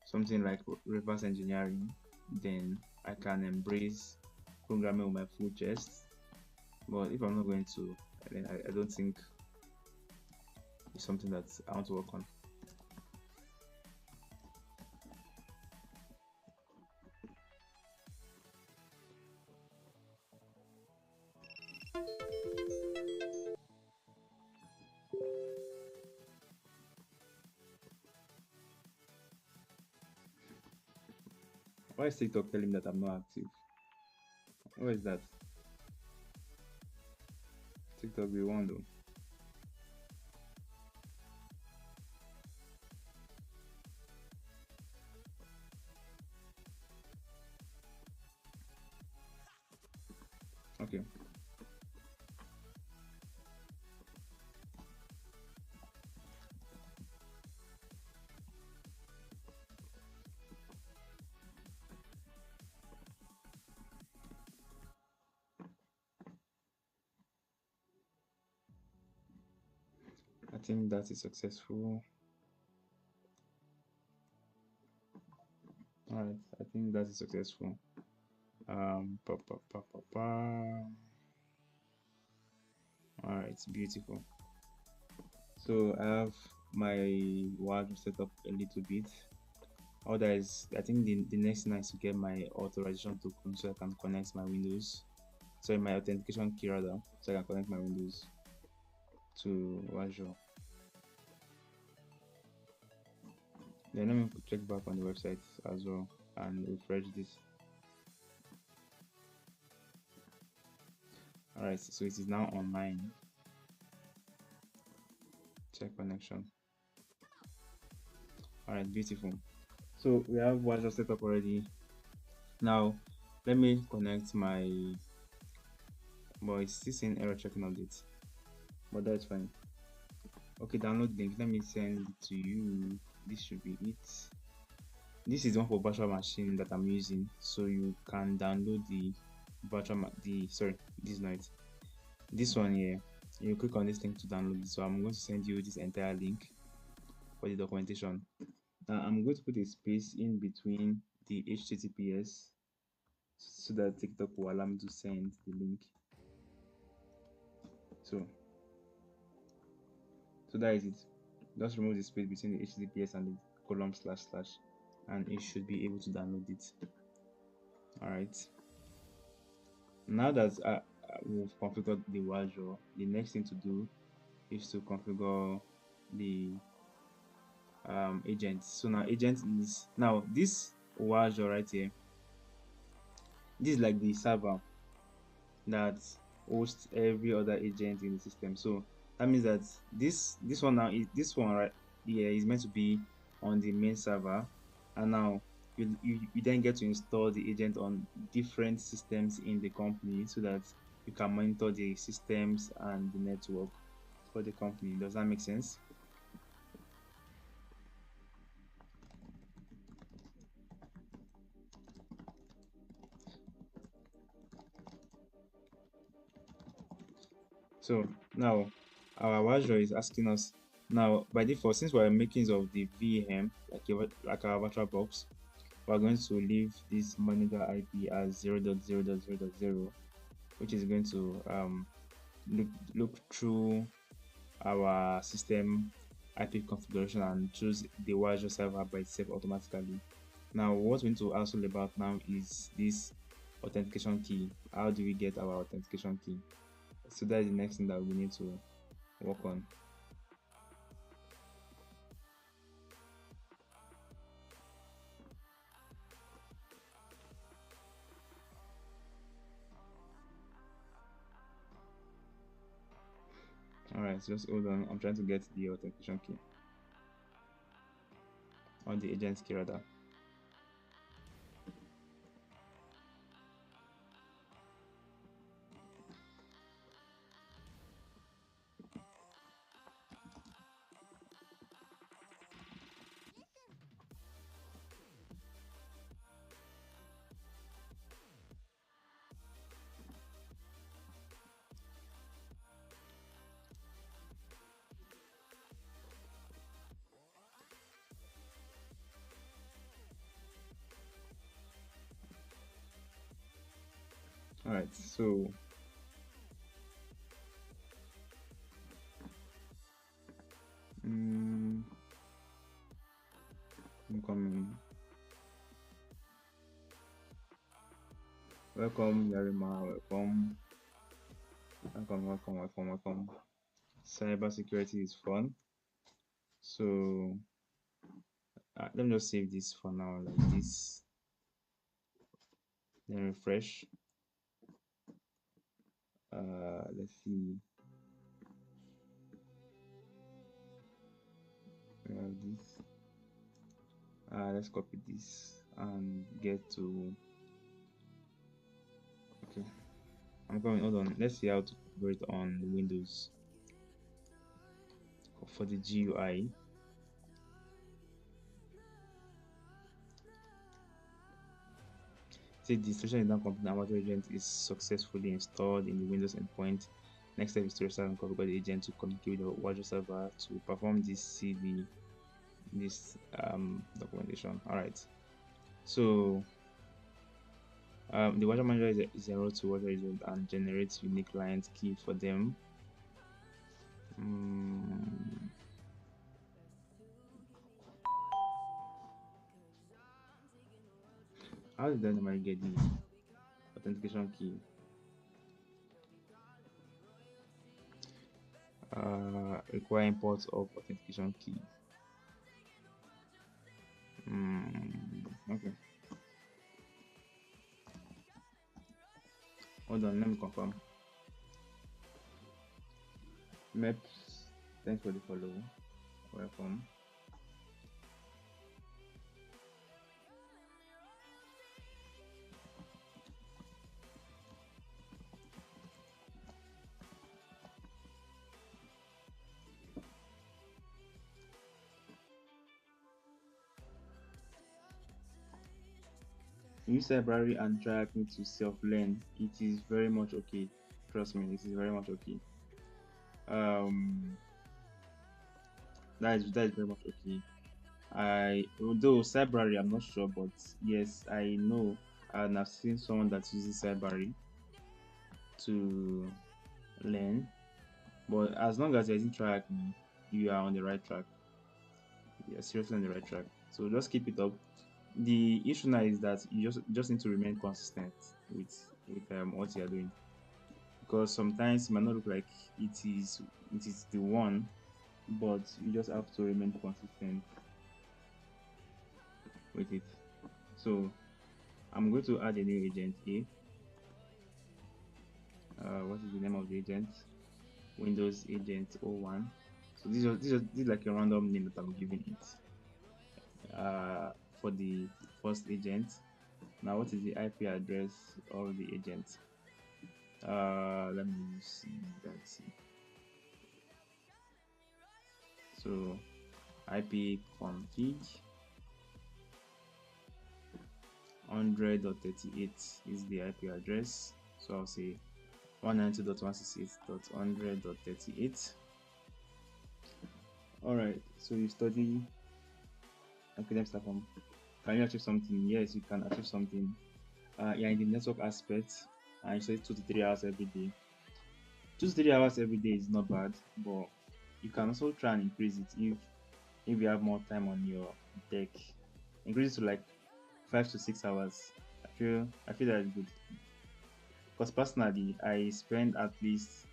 something like reverse engineering, then I can embrace programming with my full chest. But if I'm not going to, then I don't think it's something that I want to work on. Why is TikTok telling me that I'm not active? What is that? TikTok be one though. Okay. I think that is successful. Alright, I think that is successful. Pa, pa, pa, pa, pa. Alright, beautiful. So I have my wardrobe set up a little bit. All that is, I think the next thing is to get my authorization token so I can connect my Windows. Sorry, my authentication key rather, so I can connect my Windows to Wazuh. Then let me check back on the website as well and refresh this. Alright, so it is now online. Check connection. Alright, beautiful. So we have Wazuh set up already. Now let me connect my, but it's still saying error checking update, but that's fine. Okay, download link. Let me send it to you. This should be it. This is one for virtual machine that I'm using, so you can download the this night. This one here, you click on this link to download it. So I'm going to send you this entire link for the documentation. Now I'm going to put a space in between the HTTPS so that TikTok will allow me to send the link. So that is it. Just remove the space between the HTTPS and the column / and it should be able to download it. Alright. Now that we've configured the Wazuh, the next thing to do is to configure the agent. So now agent is now this Wazuh right here. This is like the server that hosts every other agent in the system. So that means that this one now is this one right here is meant to be on the main server, and now you then get to install the agent on different systems in the company so that you can monitor the systems and the network for the company. Does that make sense? So now our Wazuh is asking us now by default, since we're making use of the VM like our virtual box, we're going to leave this monitor IP as 0.0.0.0, which is going to look through our system IP configuration and choose the Wazuh server by itself automatically. Now what we need to also about now is this authentication key. How do we get our authentication key? So that's the next thing that we need to work on. Alright, so just hold on. I'm trying to get the authentication key. Or the agent key rather. Alright, so I'm coming. Welcome Yarima, welcome. Cybersecurity is fun. So let me just save this for now like this. Then refresh. Let's see. We have this. Let's copy this and get to. Okay, I'm coming. Hold on. Let's see how to configure it on the Windows for the GUI. Say the installation is now complete and Wazuh agent is successfully installed in the Windows endpoint. Next step is to restart and configure the agent to communicate with the Wazuh server to perform this CD, this documentation. Alright, so the Wazuh manager is enrolled to Wazuh agent and generates unique client key for them. How did I normally get the authentication key? Require import of authentication key. Okay. Hold on, let me confirm. Meps, thanks for the follow. Welcome. Use library and try me to self-learn. It is very much okay. Trust me, this is very much okay. That is very much okay. Although cyberary, I'm not sure, but yes, I know and I've seen someone that uses cyberary to learn. But as long as you're using track, you are on the right track. You're seriously on the right track. So just keep it up. The issue now is that you just need to remain consistent with what you're doing, because sometimes it might not look like it is the one, but you just have to remain consistent with it. So I'm going to add a new agent here. What is the name of the agent? Windows agent 01. So this is like a random name that I'm giving it for the first agent. Now what is the IP address of the agent? Let me see. Let's see. So IP config 100.38 is the IP address. So I'll say 192.168.100.38. Alright, so you study. Okay, let's start from. Can you achieve something? Yes, you can achieve something. Yeah, in the network aspect, and you say 2 to 3 hours every day. 2 to 3 hours every day is not bad, but you can also try and increase it if you have more time on your deck. Increase it to like 5 to 6 hours. I feel that is good. Because personally, I spend at least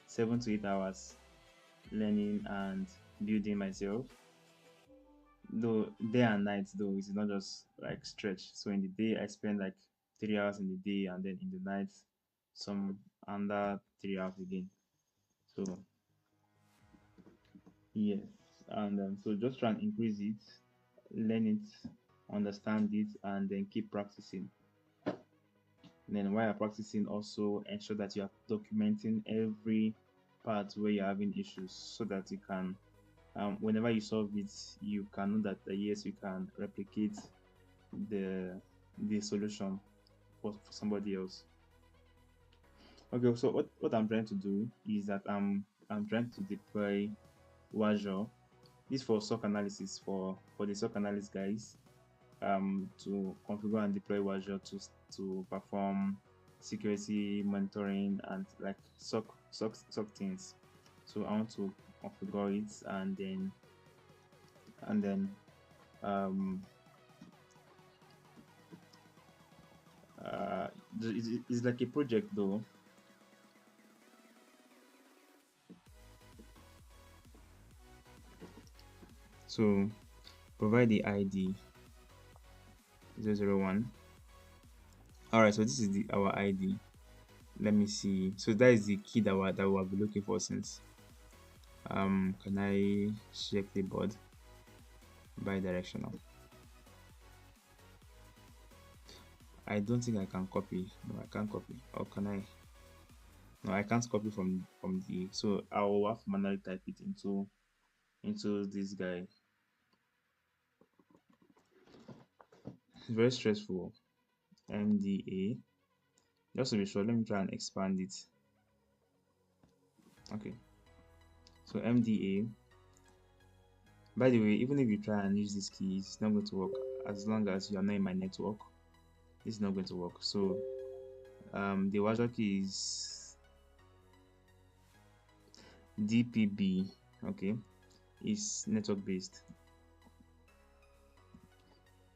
7 to 8 hours learning and building myself. Though day and night, though it's not just like stretch. So in the day, I spend like 3 hours in the day, and then in the night, some under 3 hours again. So yes, and so just try and increase it, learn it, understand it, and then keep practicing. And then while you're practicing, also ensure that you are documenting every part where you're having issues, so that you can, whenever you solve it, you can know that yes, you can replicate the solution for somebody else. Okay, so what I'm trying to do is that I'm trying to deploy Wazuh. This for SOC analysis, for the SOC analyst guys, to configure and deploy Wazuh to perform security monitoring and like SOC things. So I want to configure it, and then um uh it's like a project though. So provide the ID 001. Alright, so this is our ID. Let me see. So that is the key that we'll be looking for since. Can I check the board? Bi-directional. I don't think I can copy. No, I can't copy. Or can I? No, I can't copy from the. So I will have to manually type it into this guy. It's very stressful. MDA. Just to be sure, let me try and expand it. Okay. So MDA. By the way, even if you try and use this key, it's not going to work as long as you are not in my network. This is not going to work. So the Wazuh key is DPB. Okay, is network based.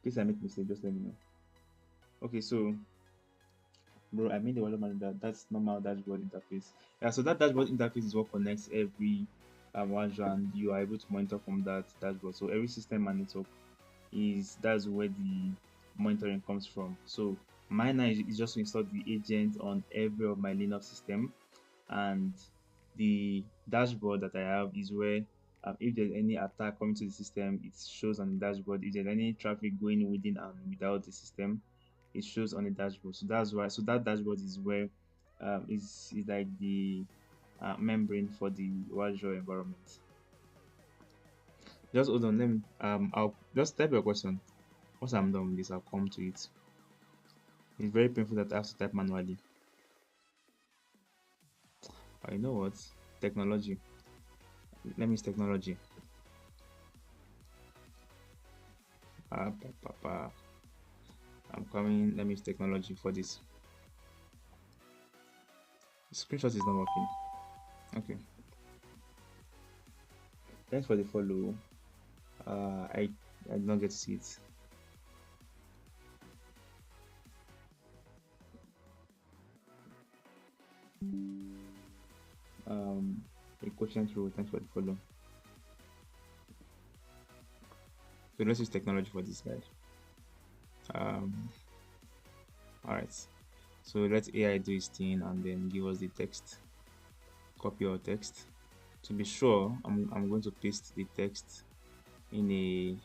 In case I make mistake, just let me know. Okay, so bro, I made the Wazuh manager. That's normal dashboard interface. Yeah, so that dashboard interface is what connects every Wazuh, and you are able to monitor from that dashboard. So every system and network that's where the monitoring comes from. So mine is just to install the agent on every of my Linux system, and the dashboard that I have is where if there's any attack coming to the system, it shows on the dashboard. If there's any traffic going within and without the system, it shows on the dashboard. So that's why. So that dashboard is where is like the membrane for the Wazuh environment. Just hold on. Let me I'll just type your question. Once I'm done with this, I'll come to it. It's very painful that I have to type manually. You know what? Technology. Let me use technology. I'm coming. Let me use technology for this. The screenshot is not working. Okay. Thanks for the follow. I did not get to see it. A question through. Thanks for the follow. So let's use technology for this guy. Alright. So let AI do its thing and then give us the text. Copy our text. To be sure, I'm going to paste the text in a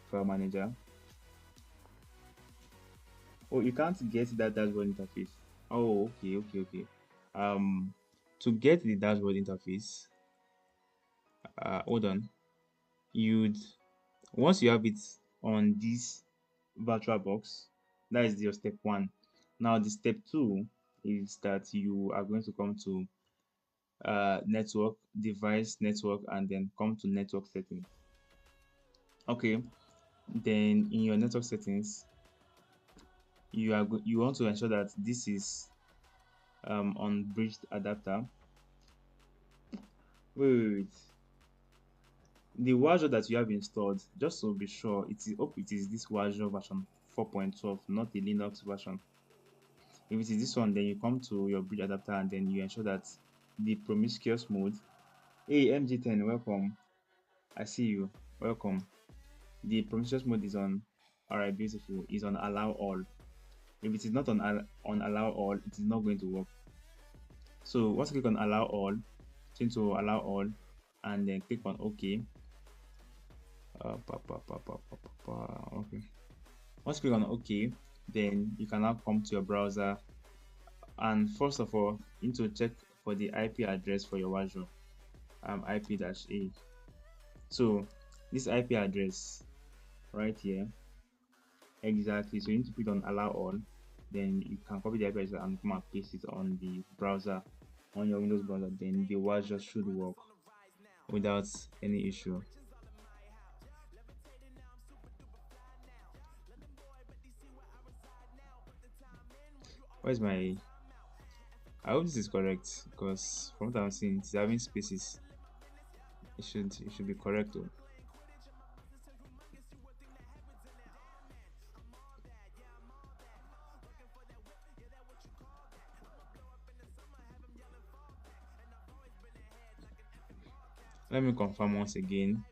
file manager. Oh, you can't get that dashboard interface. Oh, okay. To get the dashboard interface, hold on. Once you have it on this virtual box, that is your step 1. Now the step 2 is that you are going to come to network, device, network, and then come to network settings. Okay, then in your network settings, you want to ensure that this is on bridged adapter. Wait. The Wazuh that you have installed, just to be sure, it is this Wazuh version 4.12, not the Linux version. If it is this one, then you come to your bridge adapter and then you ensure that the promiscuous mode. Hey MG10, welcome. I see you. Welcome. The promiscuous mode is on. Alright, beautiful. Is on allow all. If it is not on allow all, it is not going to work. So once you click on allow all, change to allow all, and then click on OK. Okay. Once you click on OK, then you can now come to your browser, and first of all, you need to check for the IP address for your Wazuh. IP-A. So this IP address right here, exactly. So you need to click on allow all, then you can copy the IP address and come and paste it on the browser, on your Windows browser. Then the Wazuh should work without any issue. Where's my? I hope this is correct, because from what I'm seeing, it's having spaces. It should be correct though. Let me confirm once again.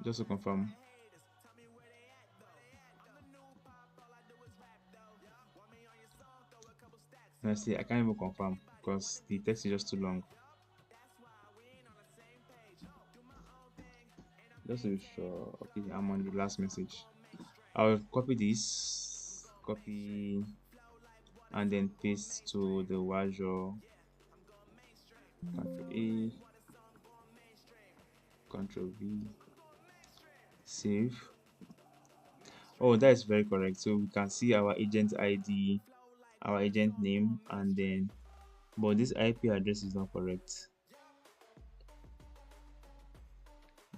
Just to confirm. Honestly, I can't even confirm because the text is just too long. Just to be sure. Okay, I'm on the last message. I'll copy this, copy, and then paste to the Wazuh. Ctrl A, Ctrl V, save. Oh, that is very correct. So we can see our agent ID, our agent name, and then, but this IP address is not correct.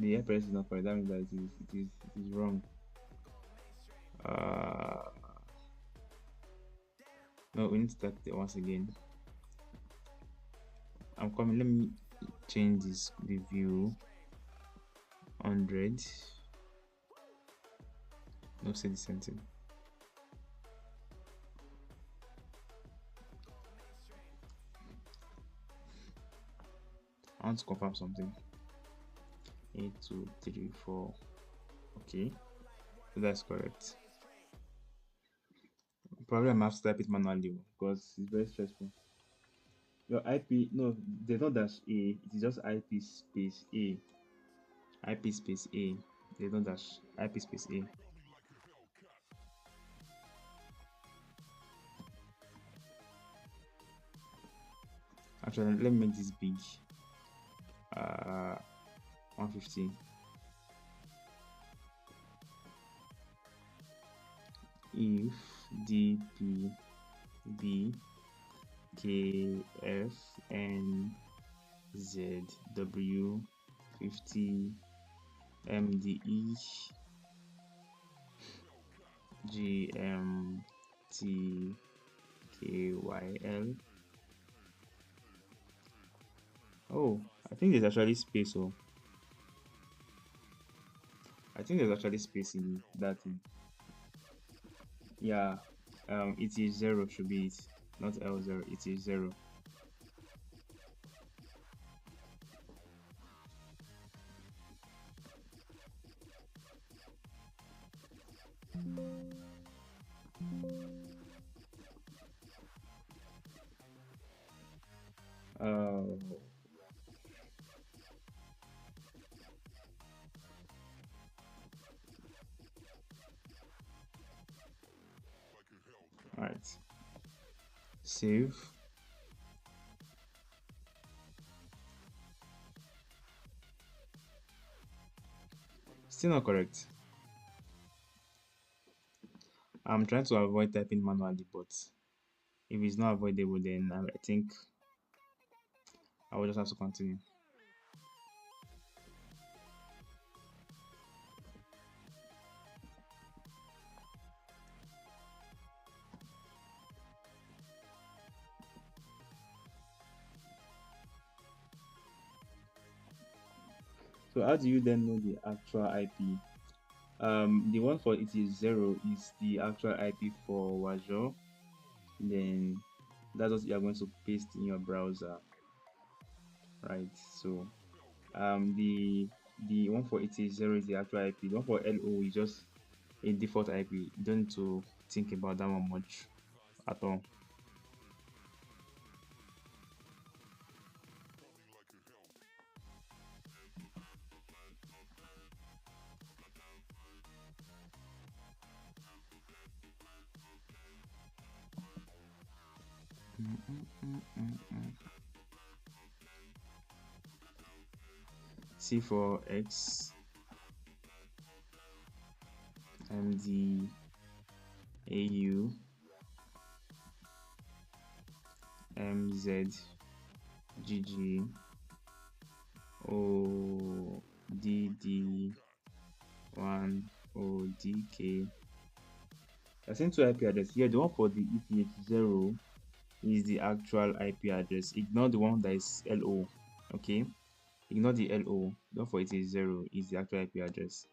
The IP address is not correct. That means that it is wrong. No, we need to start it once again. I'm coming. Let me change this, the view 100. No, say the same thing. I want to confirm something. 8, 2, 3, 4. Okay, so that's correct. Probably I'm have to type it manually because it's very stressful. Your IP, no, there's not dash A, it is just IP space A. IP space A. There's no dash. IP space A. Actually, let me make this big. 150. If DP B K F N Z W 50 MDE G M T K Y L. Oh, I think there's actually space. Oh, I think there's actually space in that thing. Yeah, it is 0 should be it, not L0. It is 0. Alright, save. Still not correct. I'm trying to avoid typing manually, but if it's not avoidable, then I think I will just have to continue. So how do you then know the actual IP? The one for it is 0 is the actual IP for Wazuh. Then that's what you're going to paste in your browser, right? So the one for 0 is the actual IP. The one for LO is just a default IP. You don't need to think about that one much at all. C for X, MD, AU, MZ, GG, ODD, 1, ODK. I sent two IP address here. The one for the ETH0 is the actual IP address. Ignore the one that is LO. Okay, ignore the LO. The one for ETH0 is the actual IP address.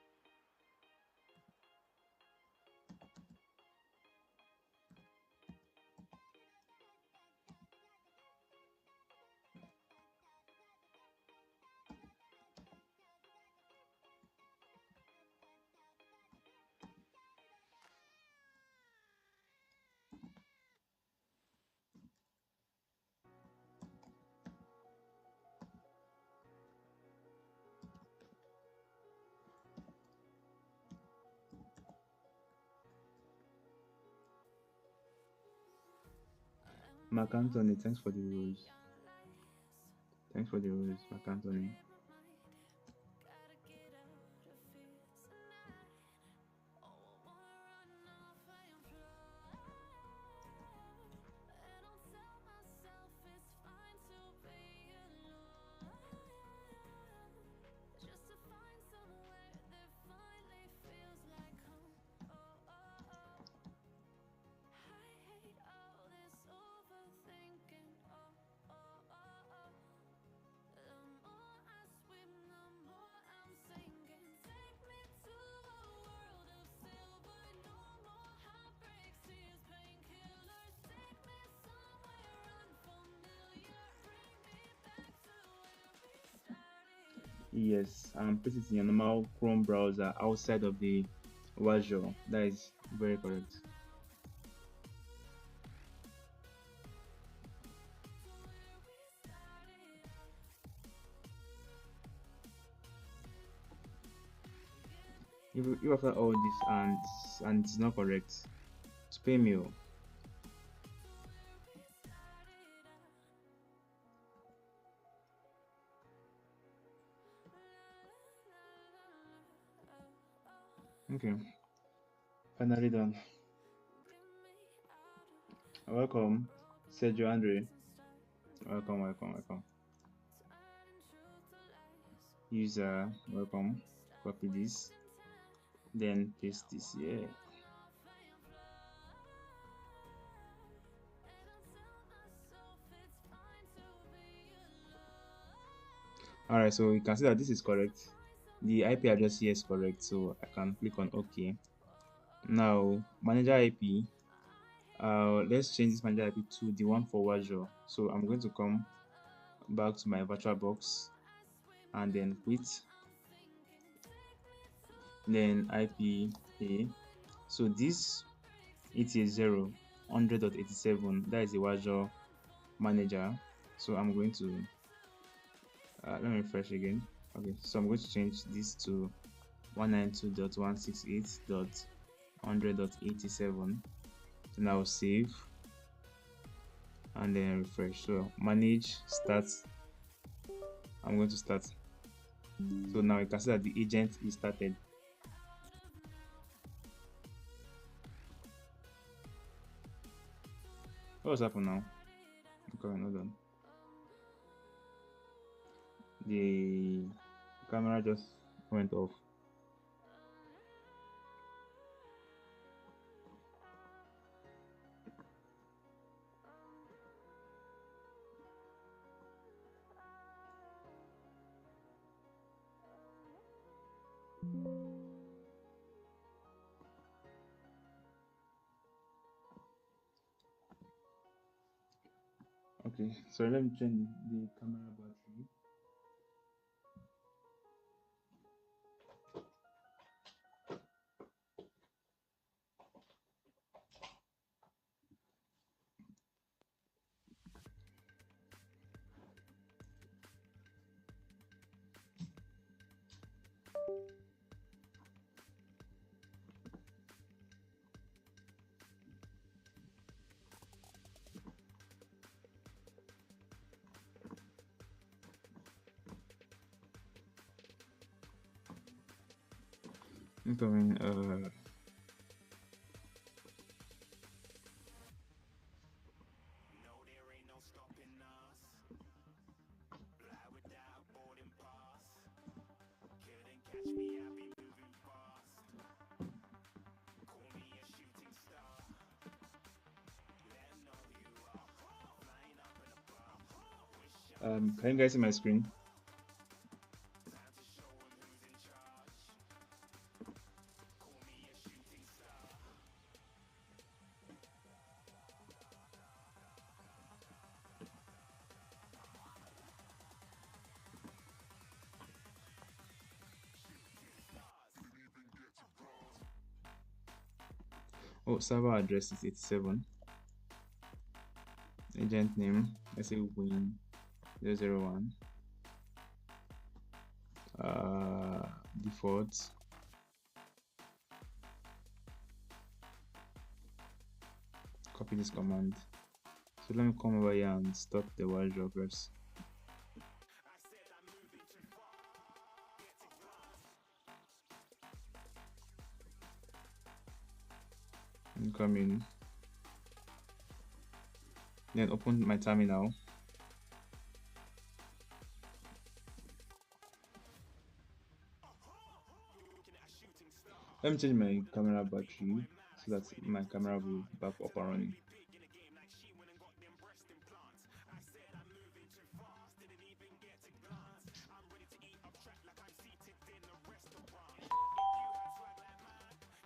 Mark Anthony, thanks for the rose. Thanks for the rose, Mark Anthony. Yes, put it in your normal Chrome browser outside of the Wazuh. That is very correct. If after all this and it's not correct, spam me. Okay, finally done. Welcome, Sergio Andre. Welcome, welcome, welcome. User, welcome. Copy this, then paste this here. Alright, so you can see that this is correct. The IP address here is correct, so I can click on OK. Now, manager IP. Let's change this manager IP to the one for Wazuh. So I'm going to come back to my virtual box and then quit. Then IP A. So this it is 0, 100.87. That is the Wazuh manager. So I'm going to let me refresh again. Okay, so I'm going to change this to 192.168.100.87. Then I'll save and then refresh. So manage, start. I'm going to start. So now you can see that the agent is started. What's happened now? Okay, not done. The camera just went off. Okay, so let me change the camera battery. Incoming. Can you guys see my screen? Oh, server address is 87. Agent name, let's say win 001. Default. Copy this command. So let me come over here and stop the Wazuh reps. Incoming. Then open my terminal. Let me change my camera battery so that my camera will be back up and running.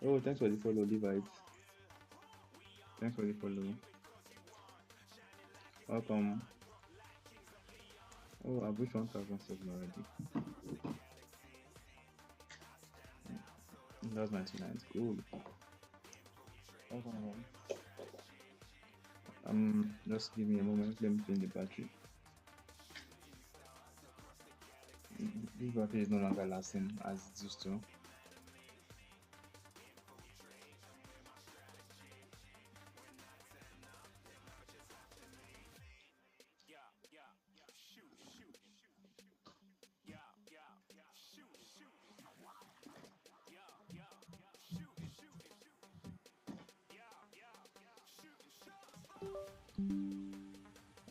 Oh, thanks for the follow, Levi. Thanks for the follow. Welcome. Oh, I've reached 1,007 already. That's 99. Cool. Welcome. Just give me a moment. Let me change the battery. This battery is no longer lasting as it used to.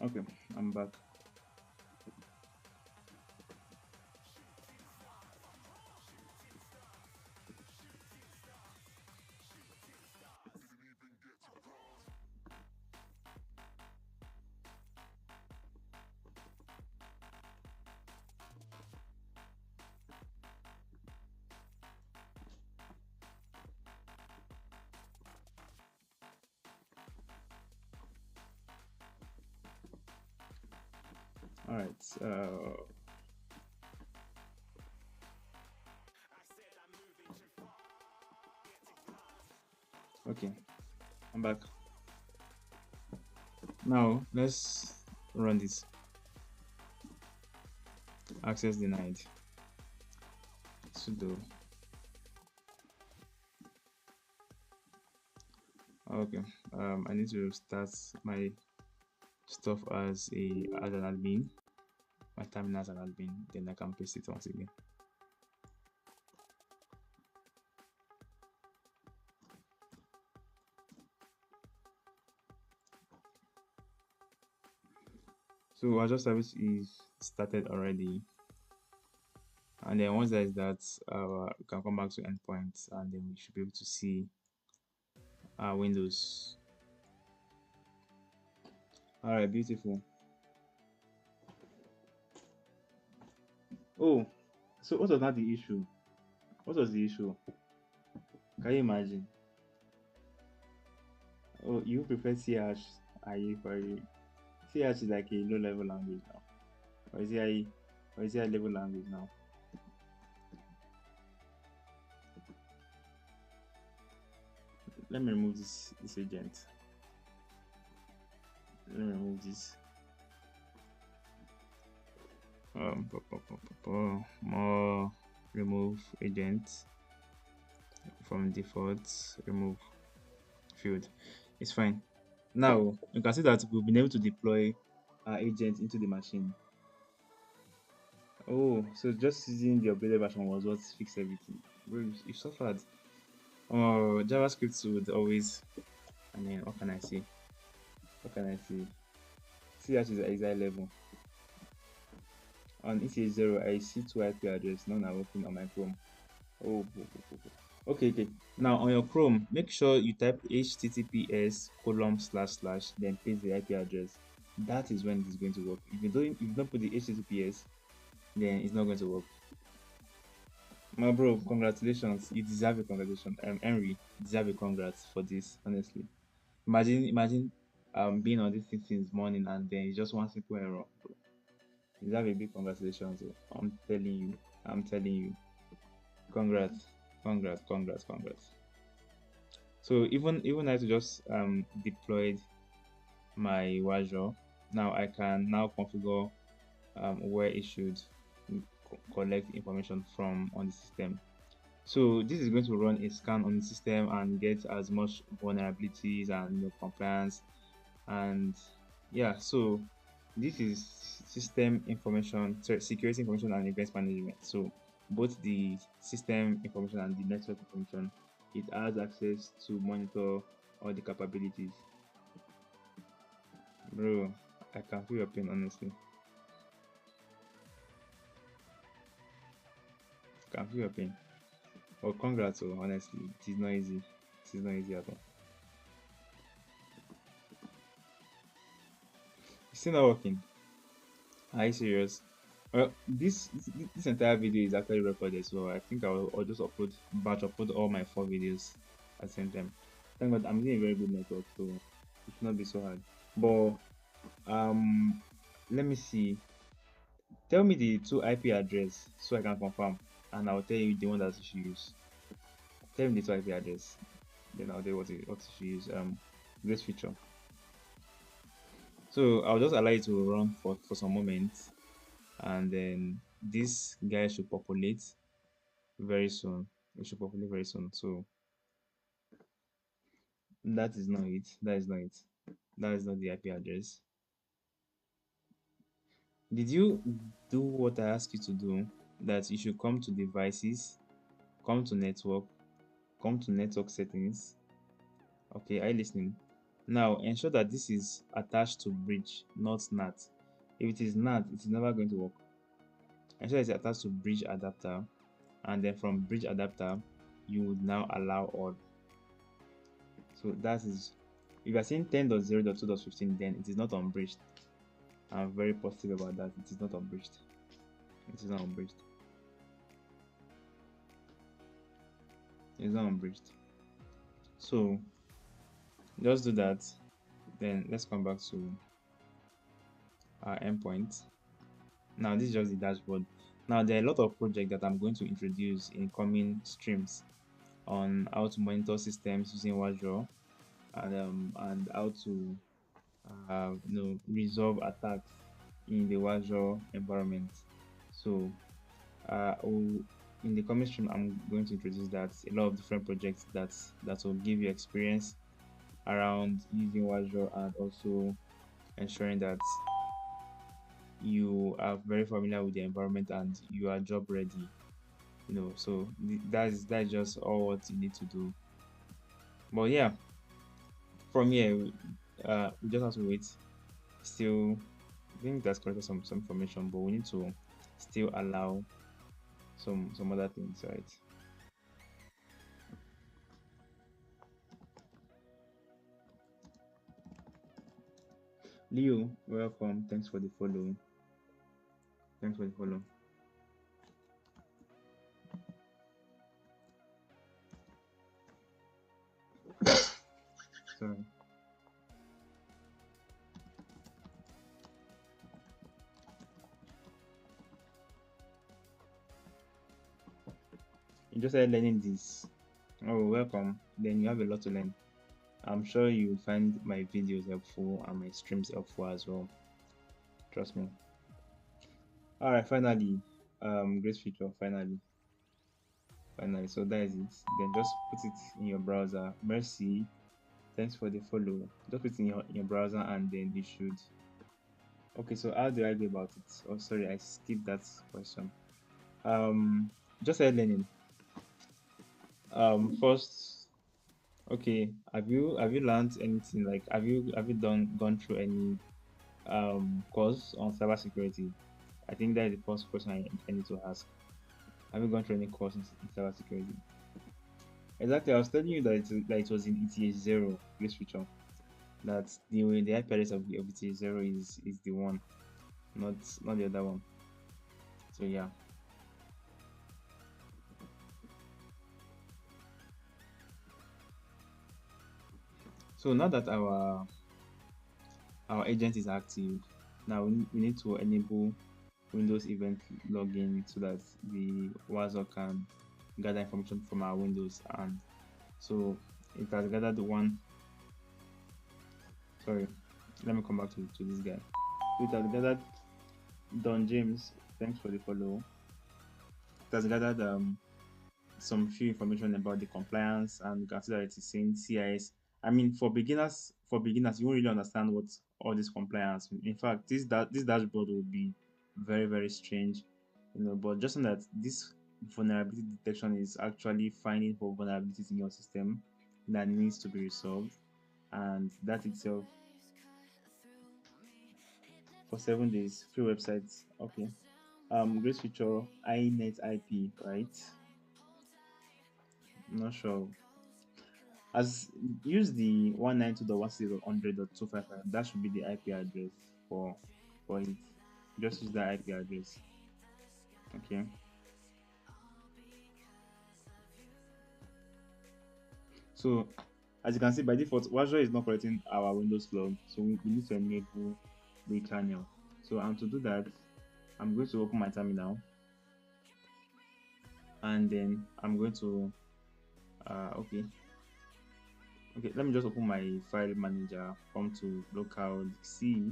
Okay, I'm back. All right. Okay, I'm back. Now let's run this. Access denied. Sudo. Okay. I need to start my stuff as an admin. My terminal as an admin. Then I can paste it once again. So Azure service is started already, and then once there is that, we can come back to endpoints, and then we should be able to see our Windows. All right, beautiful. Oh, so what was not the issue? What was the issue? Can you imagine? Oh, you prefer CH? Are you for you? CH is like a low level language now. Or is it a level language now? Let me remove this agent. Let me remove this. More remove agent from default, remove field. It's fine. Now you can see that we've been able to deploy our agent into the machine. Oh, so just using the updated version was what fixed everything. You suffered. Oh, JavaScript would always. I mean, what can I say? What can I say? CH is high level. On ETH0, I see 2 IP addresses. None are working on my Chrome. Oh. Okay. Now on your Chrome, make sure you type https:// then paste the IP address. That is when it is going to work. If you don't put the https, then it's not going to work. My bro, congratulations. You deserve a congratulation. Henry, you deserve a congrats for this, honestly. Imagine being on this thing since morning and then it's just one simple error. You deserve a big congratulations. I'm telling you. Congrats. So even I just deployed my Wazuh. Now I can now configure where it should collect information from on the system. So this is going to run a scan on the system and get as much vulnerabilities and compliance, and yeah, so this is system information, security information and events management. So both the system information and the network information, it has access to monitor all the capabilities. Bro, I can feel your pain, honestly. I can feel your pain. Well, congrats, honestly. It is not easy. It is not easy at all. It's still not working. Are you serious? Well, this entire video is actually recorded, so I think I'll just upload all my 4 videos at the same time. Thank God I'm using a very good network, so it should not be so hard. But let me see. Tell me the 2 IP address so I can confirm, and I'll tell you the one that you should use. Tell me the 2 IP address, then I'll tell you what you should use. This feature. So I'll just allow it to run for some moments, and then this guy should populate very soon. It should populate very soon. So that is not it. That is not the IP address. Did you do what I asked you to do? That you should come to devices, come to network settings. Okay, are you listening? Now ensure that this is attached to bridge, not NAT. If it is NAT, it is never going to work. Ensure it's attached to bridge adapter, and then from bridge adapter you would now allow all. So that is, if you are saying 10.0.2.15, then it is not unbridged. I'm very positive about that. It is not unbridged. It is not unbridged. It is not unbridged. So just do that. Then let's come back to our endpoint. Now this is just the dashboard. Now there are a lot of projects that I'm going to introduce in coming streams on how to monitor systems using Wazuh, and how to resolve attacks in the Wazuh environment. So in the coming stream I'm going to introduce that, a lot of different projects that will give you experience around using Wazuh, and also ensuring that you are very familiar with the environment and you are job ready. So that's just all what you need to do. But yeah, from here we just have to wait. Still I think that's collected some information, but we need to still allow some other things, right? Leo, welcome. Thanks for the follow. Thanks for the follow. Sorry. You just started learning this. Oh, welcome. Then you have a lot to learn. I'm sure you find my videos helpful and my streams helpful as well. Trust me. Alright, finally. Great feature, finally. Finally. So that is it. Then just put it in your browser. Mercy. Thanks for the follow. Just put it in your browser and then you should. Okay, so how do I go about it? Oh sorry, I skipped that question. Just started learning. First, okay, have you learned anything? Like have you gone through any course on cybersecurity? I think that is the first question I need to ask. Have you gone through any course in cybersecurity? Exactly, I was telling you that it was in ETH zero, this feature. That the IP address of ETH zero is the one, not the other one. So yeah. So now that our agent is active, now we need to enable Windows event login so that the Wazuh can gather information from our Windows. And so it has gathered one. Sorry, let me come back to this guy. So it has gathered Don James. Thanks for the follow. It has gathered some few information about the compliance, and you can see that it is saying CIS. I mean, for beginners, you won't really understand what all this compliance. In fact, this dashboard will be very very strange, But just know that this vulnerability detection is actually finding for vulnerabilities in your system that needs to be resolved, and that itself for 7 days, free websites. Okay. Great feature, iNet IP, right? I'm not sure. As use the 192.168.100.255. That should be the IP address for it. Just use that IP address. Okay. So as you can see by default, Wazuh is not collecting our Windows log, so we need to enable the channel. So and to do that, I'm going to open my terminal, and then I'm going to okay. Let me just open my file manager, come to local C,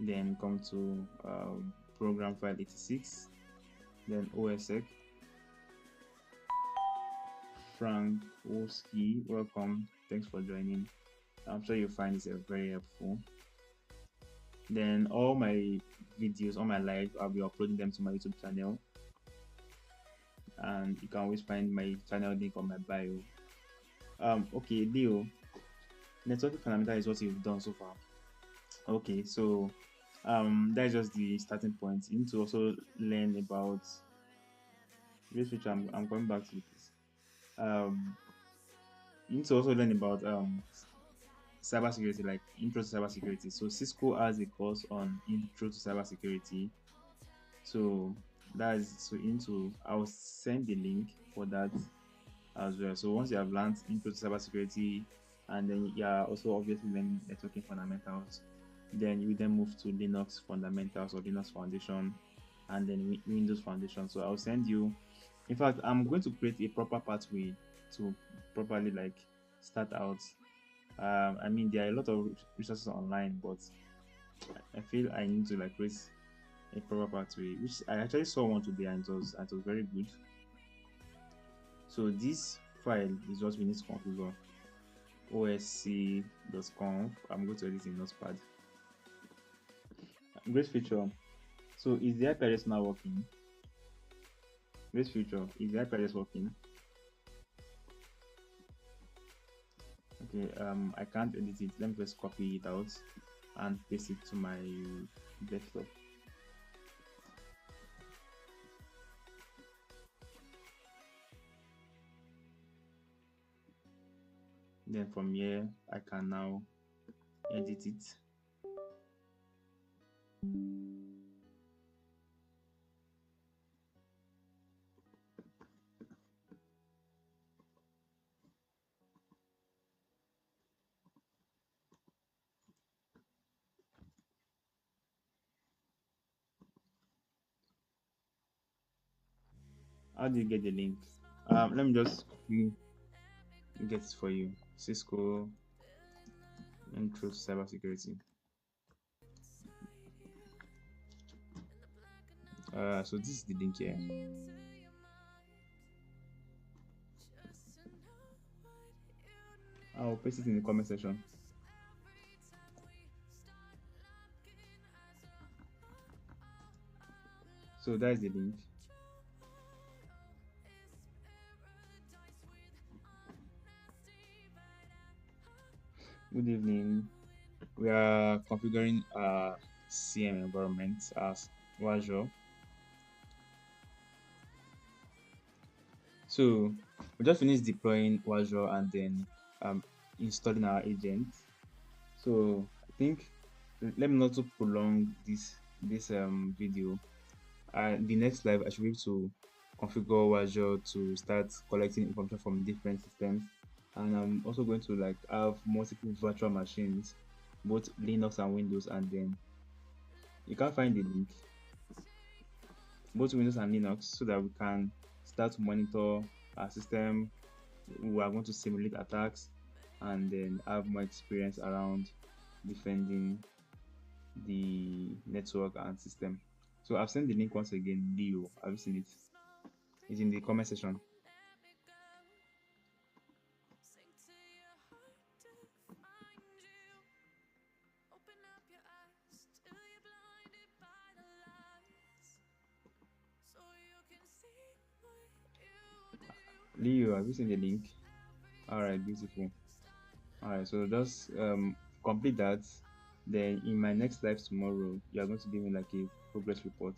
then come to program file 86, then OSX. Frank Wolski, welcome. Thanks for joining. I'm sure you'll find this very helpful. Then all my videos, all my live, I'll be uploading them to my YouTube channel, and you can always find my channel link on my bio. Okay, Leo, networking fundamental is what you've done so far. Okay, so that is just the starting point. You need to also learn about this, which I'm coming back to this. You need to also learn about cybersecurity, like intro to cybersecurity. So Cisco has a course on intro to cybersecurity. So that's so into I'll send the link for that as well. So once you have learned intro to cybersecurity, and then you are also obviously learning networking fundamentals, then you then move to Linux fundamentals or Linux foundation, and then Windows foundation. So I'll send you. In fact, I'm going to create a proper pathway to properly like start out. I mean, there are a lot of resources online, but I feel I need to like create a proper pathway, which I actually saw one today, and it was very good. So this file is what we need to configure. osc.conf. I'm going to edit in Notepad. Great feature. So is the IP address now working? Great feature. Is the IP address working? Okay. I can't edit it. Let me just copy it out and paste it to my desktop. Then from here I can now edit it. How do you get the link? Let me just get it for you. Cisco Intro to Cybersecurity. So this is the link here. I'll paste it in the comment section. So that is the link. Good evening. We are configuring our CM environment as Wazuh. So we just finished deploying Wazuh and then installing our agent. So I think let me not to prolong this video. The next live I should be able to configure Wazuh to start collecting information from different systems, and I'm also going to like have multiple virtual machines, both Linux and Windows, and then you can find the link, both Windows and Linux, so that we can start to monitor our system. We are going to simulate attacks and then have more experience around defending the network and system. So I've sent the link once again. Leo, have you seen it? It's in the comment section. Leo, have you seen the link? All right, beautiful. All right, so just complete that. Then in my next live tomorrow, you are going to give me like a progress report.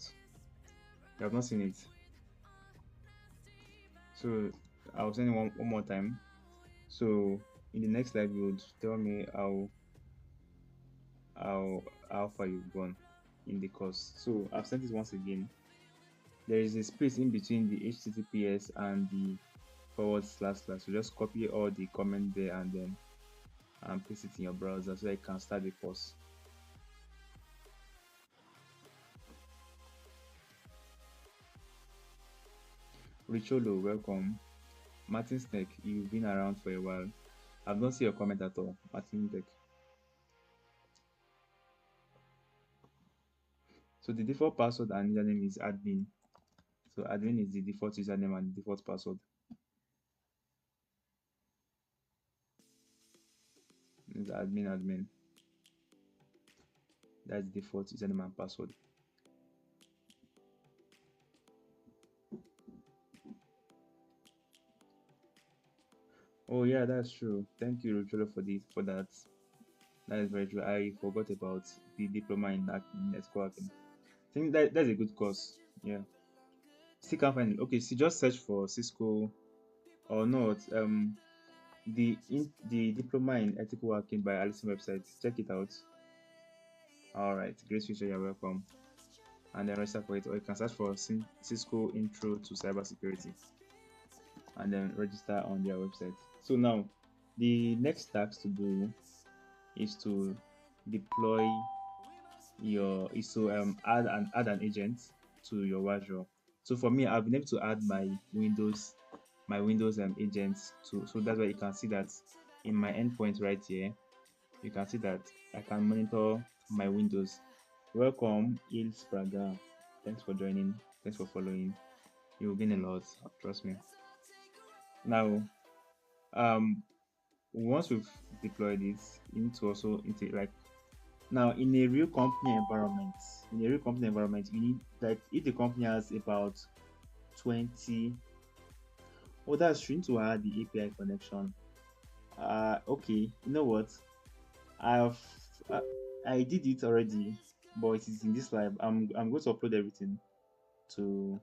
You have not seen it, so I'll send it one more time. So in the next live, you would tell me how far you've gone in the course. So I've sent it once again. There is a space in between the HTTPS and the // so just copy all the comment there and then paste it in your browser so you can start the course. Richolo, welcome. Martin Snake, you've been around for a while. I've not seen your comment at all. Martin Tech. So the default password and username is admin. So admin is the default username and the default password. It's admin. That's the default username and password. Oh yeah, that's true. Thank you, Richolo, for that. That is very true. I forgot about the diploma in networking. I think that's a good course. Yeah. Still can't find it. Okay, so just search for Cisco or not. The diploma in ethical hacking by Alison website. Check it out. All right, great feature. You're welcome. And then register for it, or you can search for Cisco Intro to Cybersecurity, and then register on their website. So now, the next task to do is to deploy add an agent to your Wazuh. So for me, I've been able to add my Windows agents to, so that's why you can see that in my endpoint right here, you can see that I can monitor my Windows. Welcome, Il Spraga. Thanks for joining. Thanks for following. You will gain a lot. Trust me. Now, once we've deployed it, you need to also like now in a real company environment. You need, like, if the company has about 20. Oh, that's true. To add the API connection. Okay, you know what? I did it already. but it is in this live. I'm going to upload everything to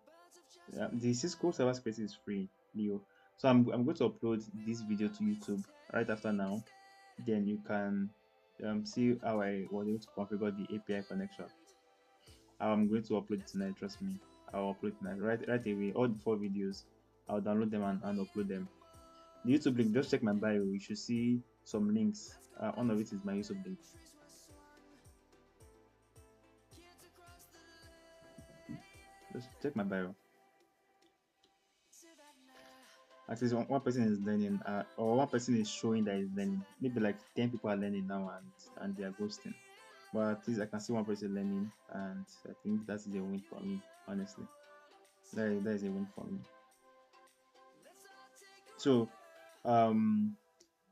the Cisco cybersecurity is free, Leo. So I'm going to upload this video to YouTube right after now. Then you can see how I was able to configure the API connection. I'm going to upload it tonight. Trust me, I'll upload it tonight. Right away. All the 4 videos, I'll download them and upload them. The YouTube link, just check my bio. You should see some links. One of it is my YouTube link. Just check my bio. At least one person is learning, or one person is showing that is learning. Maybe like 10 people are learning now and they are ghosting. But at least I can see one person learning, and I think that is a win for me, honestly. That is a win for me. So I'll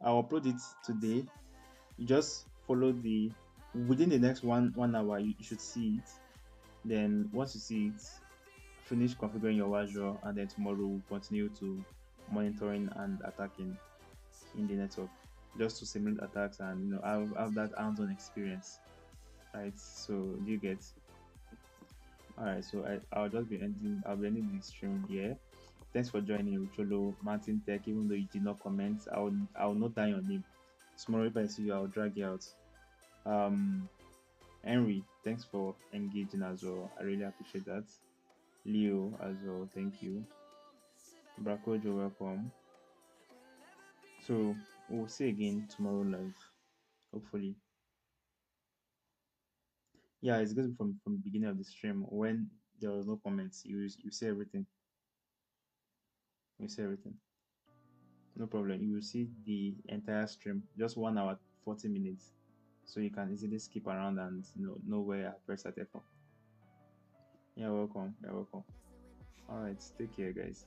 upload it today. You just follow the within the next one hour you should see it. Then once you see it, finish configuring your Wazuh, and then tomorrow we'll continue to monitoring and attacking in the network, just to simulate attacks and have that hands-on experience, right? So do you get? All right, so I'll just be ending. I'll be ending the stream here. Thanks for joining, Richolo, Martin Tech. Even though you did not comment, I'll note down your name. Tomorrow if I see you, I'll drag you out. Henry, thanks for engaging as well. I really appreciate that. Leo as well, thank you. Brakojo, welcome. So we'll see again tomorrow live, hopefully. Yeah, it's good from the beginning of the stream. When there was no comments, you see everything. You see everything. No problem. You will see the entire stream, just 1 hour 40 minutes. So you can easily skip around and know where I press started from. You're welcome. You're welcome. Alright, take care guys.